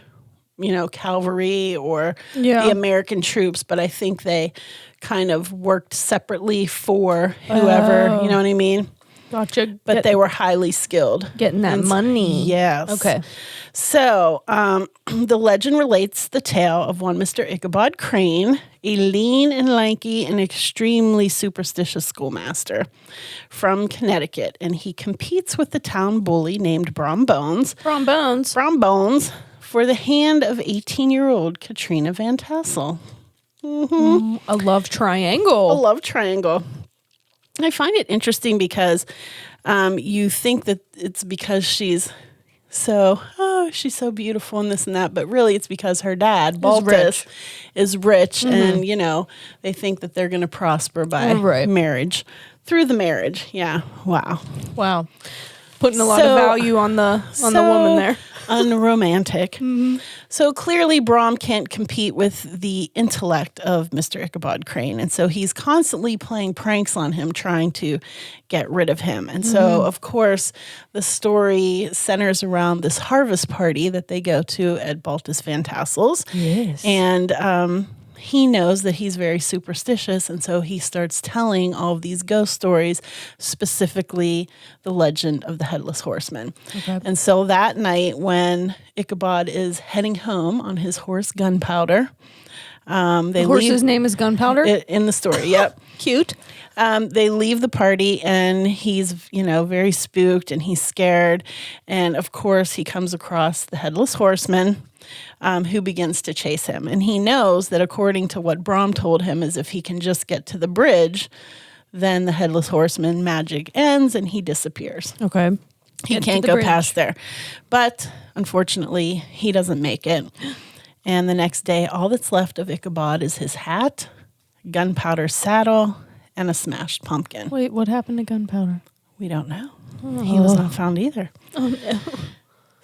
cavalry or the American troops, but I think they kind of worked separately for whoever, you know what I mean? Gotcha. But they were highly skilled. Getting that money. Yes. Okay. So the legend relates the tale of one Mr. Ichabod Crane, a lean and lanky and extremely superstitious schoolmaster from Connecticut. And he competes with the town bully named Brom Bones. Brom Bones. Brom Bones for the hand of 18-year-old Katrina Van Tassel. Mm-hmm. A love triangle. A love triangle. I find it interesting because you think that it's because she's she's so beautiful and this and that, but really it's because her dad, Baltus, is rich and, they think that they're going to prosper by marriage. Through the marriage. Yeah. Wow. Wow. Putting a lot of value on the woman there. Unromantic. Mm-hmm. So clearly Brom can't compete with the intellect of Mr. Ichabod Crane. And so he's constantly playing pranks on him, trying to get rid of him. And so, of course, the story centers around this harvest party that they go to at Baltus Van Tassel's. Yes. And he knows that he's very superstitious, and so he starts telling all of these ghost stories, specifically the legend of the Headless Horseman. Okay. And so that night when Ichabod is heading home on his horse Gunpowder, the horse's name is Gunpowder? In the story, yep. Cute. They leave the party, and he's, very spooked, and he's scared. And, of course, he comes across the Headless Horseman, who begins to chase him. And he knows that according to what Brom told him is if he can just get to the bridge, then the Headless Horseman magic ends and he disappears. Okay. He can't go past there. But unfortunately, he doesn't make it. And the next day, all that's left of Ichabod is his hat, Gunpowder saddle, and a smashed pumpkin. Wait, what happened to Gunpowder? We don't know. Oh. He was not found either. Oh, no.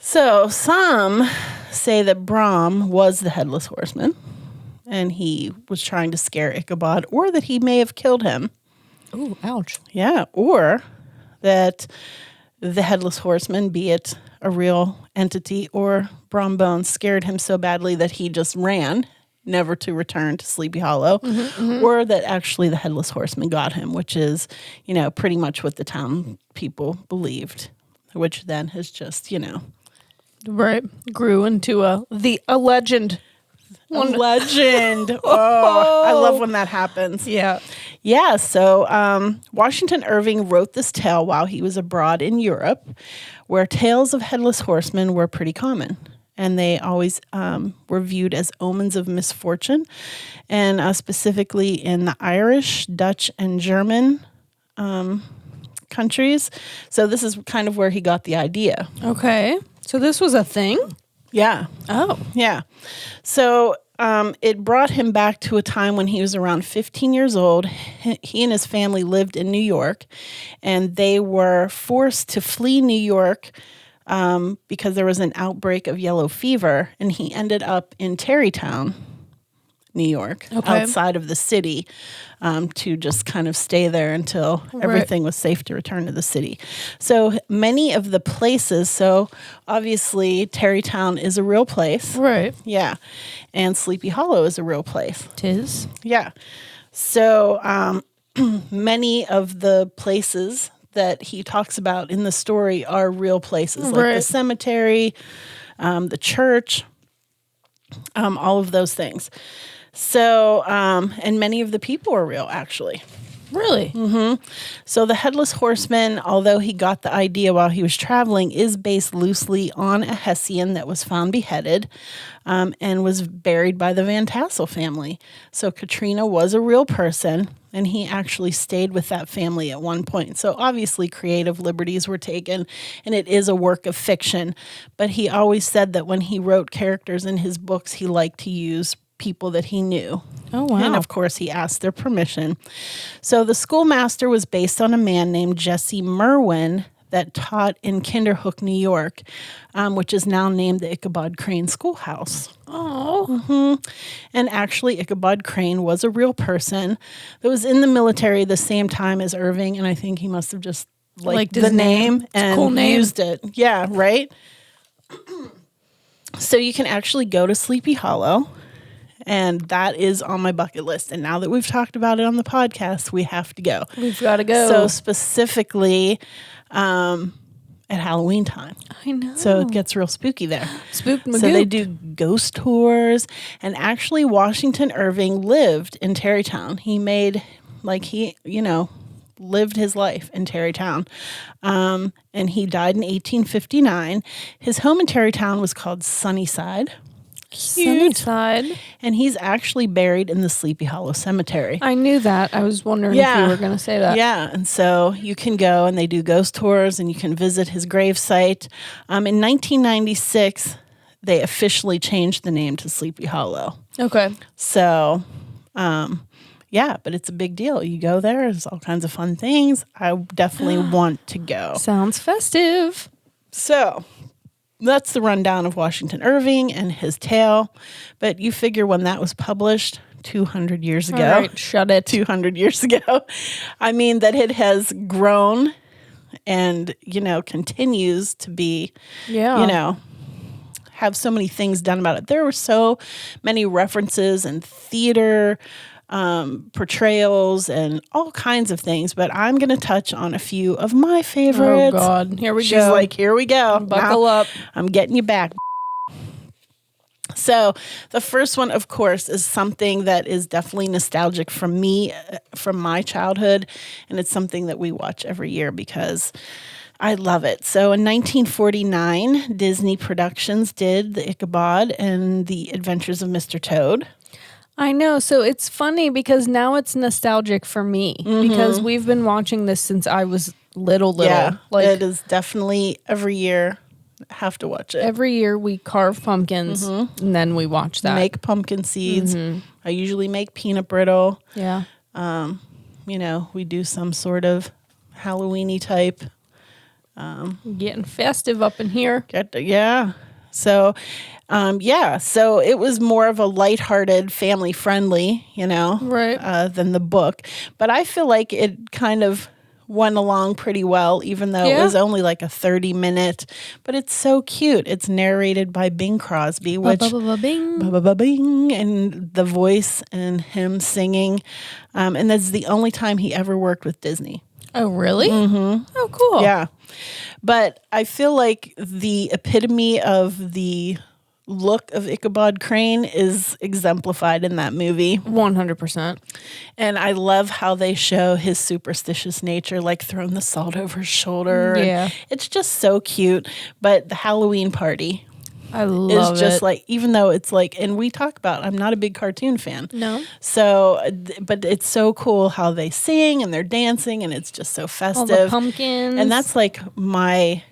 So some say that Brom was the Headless Horseman and he was trying to scare Ichabod, or that he may have killed him. Oh, ouch. Yeah, or that the Headless Horseman, be it a real entity or Brom Bones, scared him so badly that he just ran, never to return to Sleepy Hollow, or that actually the Headless Horseman got him, which is, pretty much what the town people believed, which then has just, Right. Grew into a legend. A legend. Oh, I love when that happens. Yeah. Yeah. So Washington Irving wrote this tale while he was abroad in Europe, where tales of Headless Horsemen were pretty common. And they always were viewed as omens of misfortune. And specifically in the Irish, Dutch, and German countries. So this is kind of where he got the idea. Okay. So this was a thing? Yeah. Oh. Yeah. So it brought him back to a time when he was around 15 years old. He and his family lived in New York, and they were forced to flee New York because there was an outbreak of yellow fever, and he ended up in Tarrytown, New York, outside of the city, to just kind of stay there until everything was safe to return to the city. So many of the places, so obviously Tarrytown is a real place. Right. Yeah. And Sleepy Hollow is a real place. 'Tis. Yeah. So many of the places that he talks about in the story are real places, like the cemetery, the church, all of those things. So, and many of the people are real, actually. Really? So the Headless Horseman, although he got the idea while he was traveling, is based loosely on a Hessian that was found beheaded and was buried by the Van Tassel family. So Katrina was a real person, and he actually stayed with that family at one point. So obviously creative liberties were taken, and it is a work of fiction. But he always said that when he wrote characters in his books, he liked to use people that he knew. Oh, wow. And of course, he asked their permission. So the schoolmaster was based on a man named Jesse Merwin that taught in Kinderhook, New York, which is now named the Ichabod Crane Schoolhouse. Oh. And actually, Ichabod Crane was a real person that was in the military the same time as Irving, and I think he must have just liked the name and cool name. used it. Yeah, right? So you can actually go to Sleepy Hollow. And that is on my bucket list. And now that we've talked about it on the podcast, we have to go. We've got to go. So specifically at Halloween time. I know. So it gets real spooky there. Spook Magoop. So they do ghost tours. And actually, Washington Irving lived in Tarrytown. He made, lived his life in Tarrytown. And he died in 1859. His home in Tarrytown was called Sunnyside. Sunnyside. And he's actually buried in the Sleepy Hollow Cemetery. I knew that. I was wondering if you were going to say that. Yeah, and so you can go and they do ghost tours and you can visit his gravesite. In 1996, they officially changed the name to Sleepy Hollow. Okay. So, yeah, but it's a big deal. You go there, there's all kinds of fun things. I definitely want to go. Sounds festive. So that's the rundown of Washington Irving and his tale. But you figure when that was published 200 years ago. All right, shut it. 200 years ago. I mean, that it has grown and, continues to be, have so many things done about it. There were so many references and theater portrayals and all kinds of things, but I'm going to touch on a few of my favorites. Oh, God. Here we go. She's like, here we go. Buckle up. I'm getting you back. So the first one, of course, is something that is definitely nostalgic for me, from my childhood, and it's something that we watch every year because I love it. So in 1949, Disney Productions did the Ichabod and the Adventures of Mr. Toad. I know. So it's funny because now it's nostalgic for me because we've been watching this since I was little. Yeah, it is definitely every year. Have to watch it. Every year we carve pumpkins and then we watch that. Make pumpkin seeds. I usually make peanut brittle. Yeah. We do some sort of Halloween-y type. Getting festive up in here. So, so it was more of a lighthearted, family-friendly, right, than the book. But I feel like it kind of went along pretty well, even though it was only like a 30-minute. But it's so cute. It's narrated by Bing Crosby, which Bing, and the voice and him singing, and that's the only time he ever worked with Disney. Oh, really? Mm-hmm. Oh, cool. Yeah. But I feel like the epitome of the look of Ichabod Crane is exemplified in that movie. 100%. And I love how they show his superstitious nature, like throwing the salt over his shoulder. Yeah. It's just so cute. But the Halloween party, I love it's just it. like, even though it's like, and we talk about, I'm not a big cartoon fan. No. So, but it's so cool how they sing and they're dancing and it's just so festive. All the pumpkins. And that's like I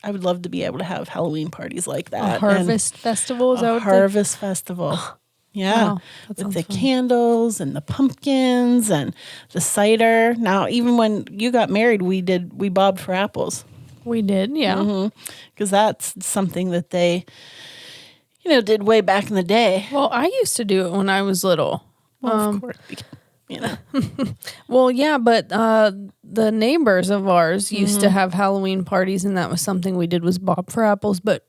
would love to be able to have Halloween parties like that. A harvest festival? Is that what harvest festival. Yeah. Wow, with the candles and the pumpkins and the cider. Now, even when you got married, we bobbed for apples. We did, yeah. Because that's something that they, did way back in the day. Well, I used to do it when I was little. Well, of course. Well, yeah, but the neighbors of ours used to have Halloween parties, and that was something we did was bob for apples. But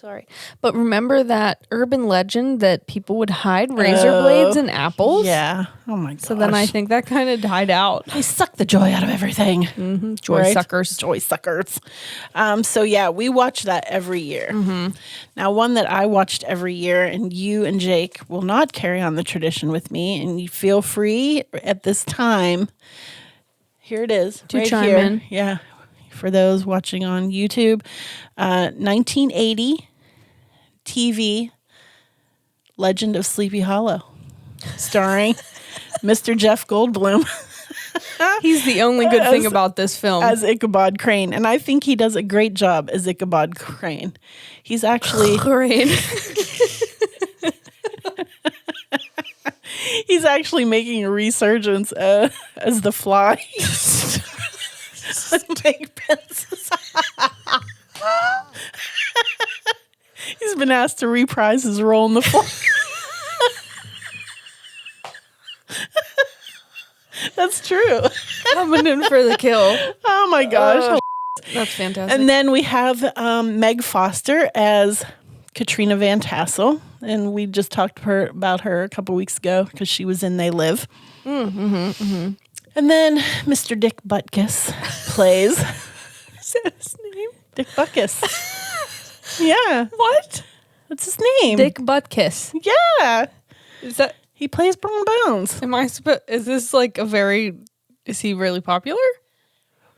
Sorry. But remember that urban legend that people would hide razor blades in apples? Yeah. Oh my gosh. So then I think that kind of died out. They suck the joy out of everything. Mm-hmm. Joy suckers. Joy suckers. So yeah, we watch that every year. Now, one that I watched every year, and you and Jake will not carry on the tradition with me, and you feel free at this time. Here it is. To right chime here. in. Yeah. For those watching on YouTube, 1980 TV Legend of Sleepy Hollow, starring Mr. Jeff Goldblum. He's the only good thing about this film. As Ichabod Crane. And I think he does a great job as Ichabod Crane. He's actually... He's actually making a resurgence as the Fly. Big pencils. He's been asked to reprise his role in the Fly. That's true. Coming in for the kill. Oh my gosh. That's fantastic. And then we have Meg Foster as Katrina Van Tassel. And we just talked about her a couple weeks ago because she was in They Live. And then Mr. Dick Butkus plays. Is that his name? Dick Butkus. Yeah. What? That's his name. Dick Butkus. Yeah. Is that... He plays Bone Bones. Am I supposed... Is this like a very... Is he really popular?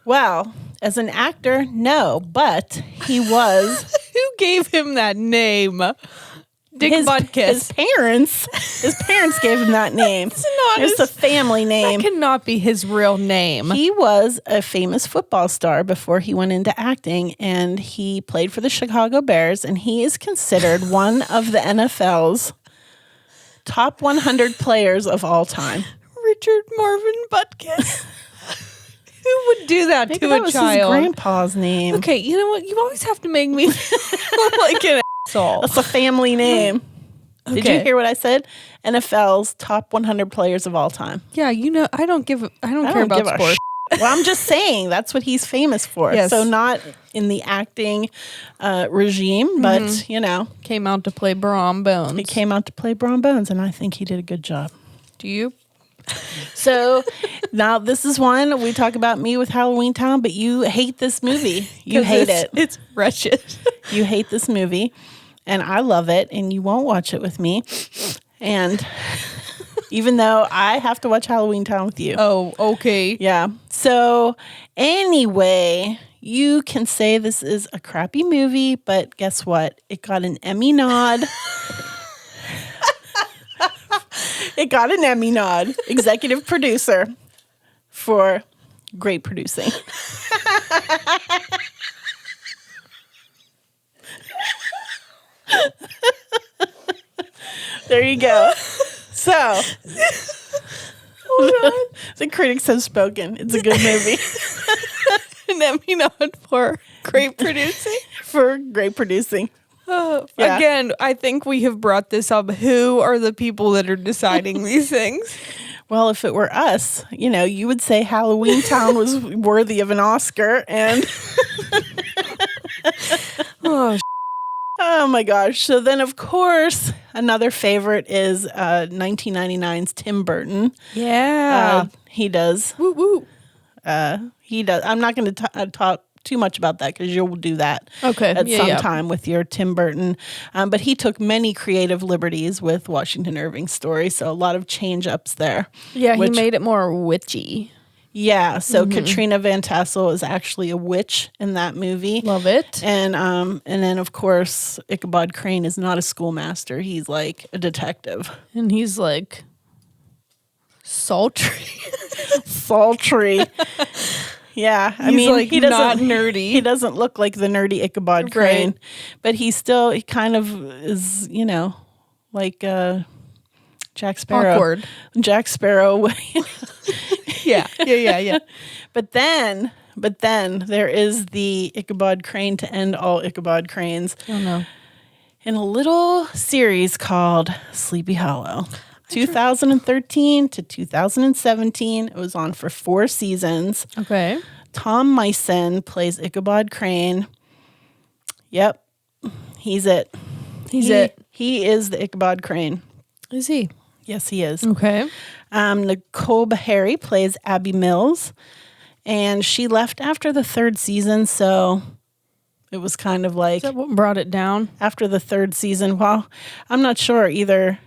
Well, as an actor, no. But he was... Who gave him that name? Dick Butkus. His parents gave him that name. It's a family name. That cannot be his real name. He was a famous football star before he went into acting, and he played for the Chicago Bears, and he is considered one of the NFL's top 100 players of all time. Richard Marvin Butkus. Who would do that Maybe to that a was child? his grandpa's name. Okay, you know what? You always have to make me feel like an asshole. That's a family name. Did you hear what I said? NFL's top 100 players of all time. Yeah, you know, I don't care about sports. Well, I'm just saying that's what he's famous for. Yes. So not in the acting regime, but you know, Came out to play Brom Bones. he came out to play Brom Bones, and I think he did a good job. Do you? So now this is one we talk about me with Halloweentown, but you hate this movie. You hate it. It's wretched. You hate this movie, and I love it, and you won't watch it with me. And even though I have to watch Halloweentown with you. Oh, okay. Yeah. So anyway, you can say this is a crappy movie, but guess what? It got an Emmy nod. It got an Emmy nod. Executive producer for great producing. There you go. So, the critics have spoken. It's a good movie. An Emmy nod for great producing. For great producing. Yeah. Again, I think we have brought this up. Who are the people that are deciding these things? Well, if it were us, you know, you would say Halloweentown was worthy of an Oscar, and oh my gosh. So then, of course, another favorite is 1999's Tim Burton. Yeah. He does. Woo woo. He does. I'm not going to talk too much about that because you'll do that at some time with your Tim Burton. But he took many creative liberties with Washington Irving's story, so a lot of change ups there. Yeah, he made it more witchy. Yeah, so Katrina Van Tassel is actually a witch in that movie. Love it. And then of course Ichabod Crane is not a schoolmaster; he's like a detective, and he's like sultry. Sultry. Yeah, I He's mean, like he doesn't not nerdy. He doesn't look like the nerdy Ichabod Crane, but he kind of is, you know, like Jack Sparrow. Awkward. Jack Sparrow. Yeah. But then there is the Ichabod Crane to end all Ichabod Cranes. Oh no. In a little series called Sleepy Hollow. 2013 to 2017. It was on for 4 seasons. Okay. Tom Meissen plays Ichabod Crane. Yep. He's it. He is the Ichabod Crane. Is he? Yes, he is. Okay. Nicole Beharie plays Abby Mills, and she left after the 3rd season, so it was kind of like... Is that what brought it down? After the 3rd season, well, I'm not sure either.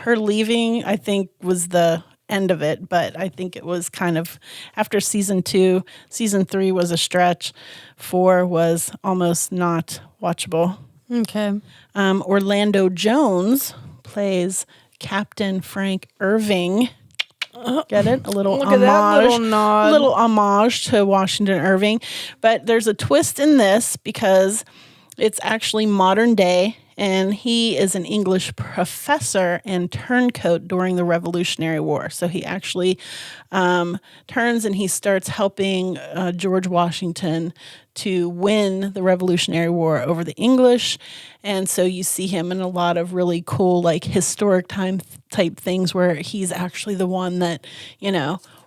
Her leaving, I think, was the end of it, but I think it was kind of after season 2. Season 3 was a stretch. 4 was almost not watchable. Okay. Orlando Jones plays Captain Frank Irving. Get it? A little Look homage. at that little nod. A little homage to Washington Irving. But there's a twist in this because it's actually modern day, and he is an English professor and turncoat during the Revolutionary War. So he actually turns and he starts helping George Washington to win the Revolutionary War over the English. And so you see him in a lot of really cool, like, historic time type things where he's actually the one that,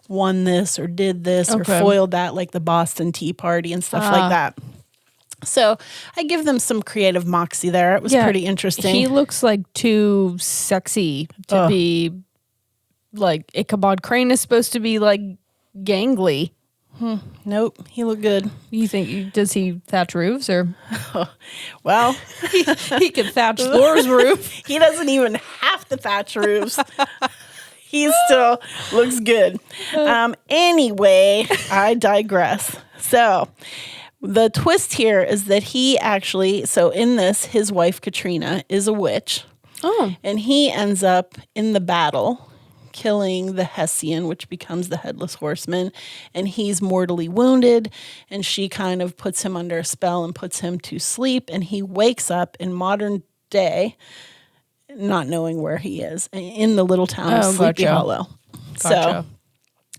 won this or did this or foiled that, like the Boston Tea Party and stuff like that. So I give them some creative moxie there. It was pretty interesting. He looks like too sexy to be like Ichabod Crane is supposed to be like gangly. Nope, he looked good. You think, does he thatch roofs or? Well, he can thatch Laura's roof. He doesn't even have to thatch roofs. He still looks good. Anyway, I digress. So the twist here is that he actually, so in this, his wife Katrina is a witch. Oh. And he ends up in the battle killing the Hessian, which becomes the Headless Horseman, and he's mortally wounded, and she kind of puts him under a spell and puts him to sleep, and he wakes up in modern day not knowing where he is in the little town of Sleepy Hollow. So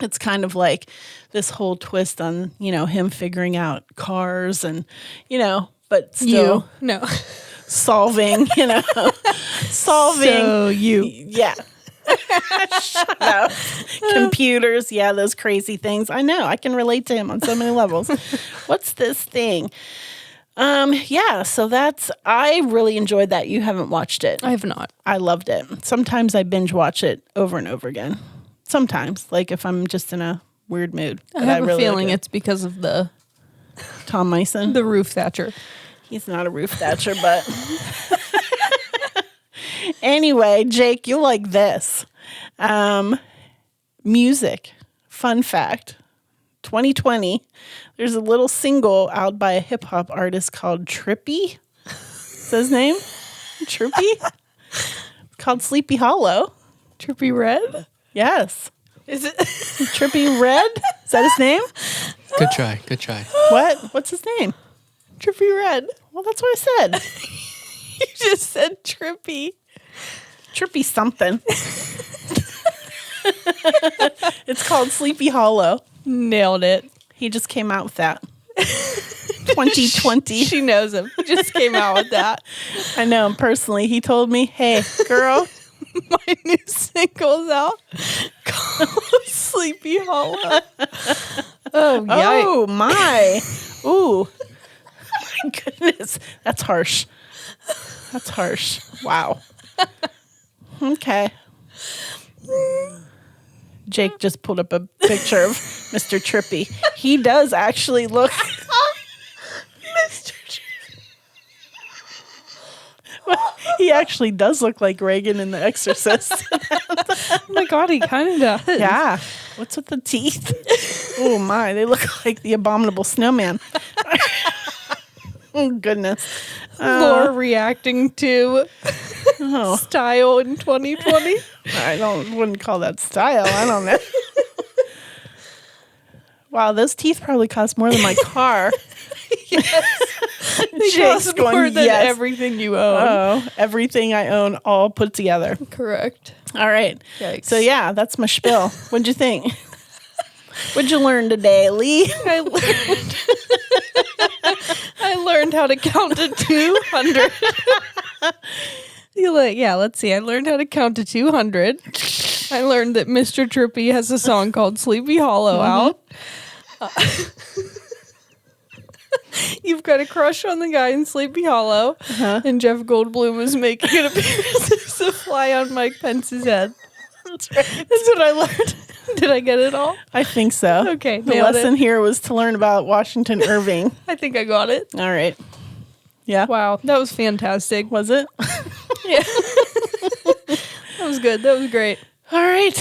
it's kind of like this whole twist on, him figuring out cars and, but still solving, solving. So Yeah. Shut up. Computers, those crazy things. I know. I can relate to him on so many levels. What's this thing? So I really enjoyed that. You haven't watched it. I have not. I loved it. Sometimes I binge watch it over and over again. Sometimes, like if I'm just in a weird mood. I have a feeling it's because of the Tom Mason, the roof thatcher. He's not a roof thatcher, but anyway, Jake, you like this. Music. Fun fact. 2020, there's a little single out by a hip hop artist called Trippy. Is that his name? Trippy? Called Sleepy Hollow. Trippy Red? Yes. Is it Trippy Red? Is that his name? Good try. Good try. What? What's his name? Trippy Red? Well, that's what I said. You just said Trippy. Trippy something. It's called Sleepy Hollow. Nailed it. He just came out with that. 2020. She knows him. He just came out with that. I know him personally. He told me, hey, girl. My new single's out called Sleepy Hollow. Oh, yikes. Oh, my. Ooh. My goodness. That's harsh. That's harsh. Wow. Okay. Jake just pulled up a picture of Mr. Trippy. He does actually look... Mr. Trippy. He actually does look like Reagan in The Exorcist. Oh my God, he kind of does. Yeah. What's with the teeth? Oh my, they look like the Abominable Snowman. Oh goodness. Laura reacting to style in 2020. I wouldn't call that style. I don't know. Wow, those teeth probably cost more than my car. Yes. They Jake's cost going, more than yes. everything you own. Oh, everything I own all put together. Correct. All right. Yikes. So yeah, that's my spiel. What'd you think? What'd you learn today, Leigh? I learned how to count to 200. Let's see. I learned how to count to 200. I learned that Mr. Trippy has a song called Sleepy Hollow out. You've got a crush on the guy in Sleepy Hollow, and Jeff Goldblum is making an appearance as a fly on Mike Pence's head. That's right. That's what I learned. Did I get it all? I think so. Okay, The lesson here was to learn about Washington Irving. I think I got it. All right. Yeah. Wow, that was fantastic. Was it? Yeah. That was good. That was great. All right.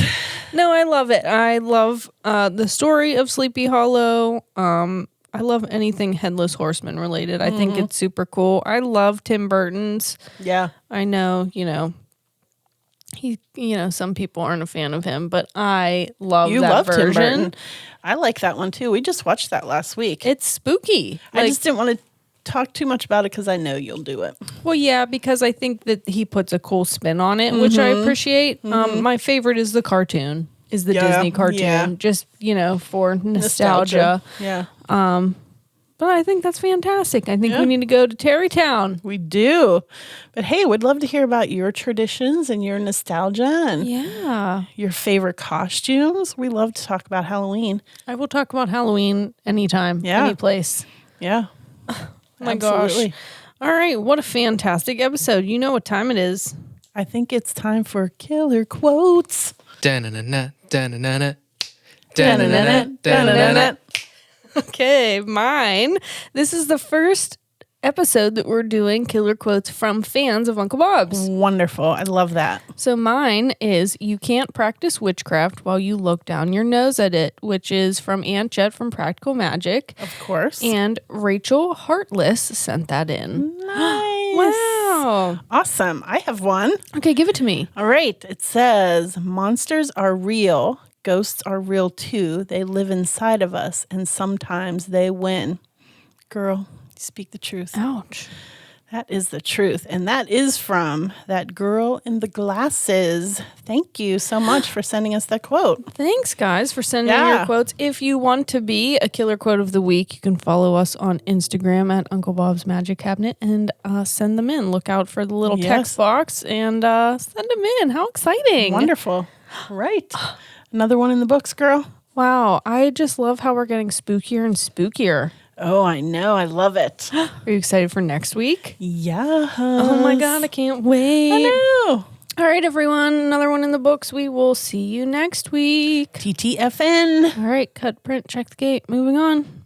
No, I love it. I love the story of Sleepy Hollow. I love anything Headless Horseman related. I think it's super cool. I love Tim Burton's. Yeah. I know, some people aren't a fan of him, but I love that version. Tim Burton. I like that one too. We just watched that last week. It's spooky. I just didn't want to talk too much about it because I know you'll do it. Well, yeah, because I think that he puts a cool spin on it, which I appreciate. My favorite is the cartoon, is the Disney cartoon, just, for nostalgia. Yeah. But I think that's fantastic. I think we need to go to Tarrytown. We do. But hey, we'd love to hear about your traditions and your nostalgia and your favorite costumes. We love to talk about Halloween. I will talk about Halloween anytime, any place. Yeah. Oh my gosh. All right. What a fantastic episode. You know what time it is. I think it's time for killer quotes. Da-na-na-na, da-na-na-na, da-na-na-na, da-na-na-na. Okay, mine. This is the first episode that we're doing killer quotes from fans of Uncle Bob's. Wonderful. I love that. So mine is, you can't practice witchcraft while you look down your nose at it, which is from Aunt Jet from Practical Magic. Of course. And Rachel Heartless sent that in. Nice. Wow. Awesome. I have one. Okay, give it to me. All right. It says, monsters are real. Ghosts are real too. They live inside of us, and sometimes they win. Girl, speak the truth. Ouch. That is the truth. And that is from that girl in the glasses. Thank you so much for sending us that quote. Thanks, guys, for sending your quotes. If you want to be a killer quote of the week, you can follow us on Instagram at Uncle Bob's Magic Cabinet and send them in. Look out for the little text box and send them in. How exciting. Wonderful. Right. Another one in the books, girl. Wow. I just love how we're getting spookier and spookier. Oh, I know. I love it. Are you excited for next week? Yeah. Oh my God, I can't wait. I know. All right, everyone. Another one in the books. We will see you next week. TTFN. All right, cut, print, check the gate. Moving on.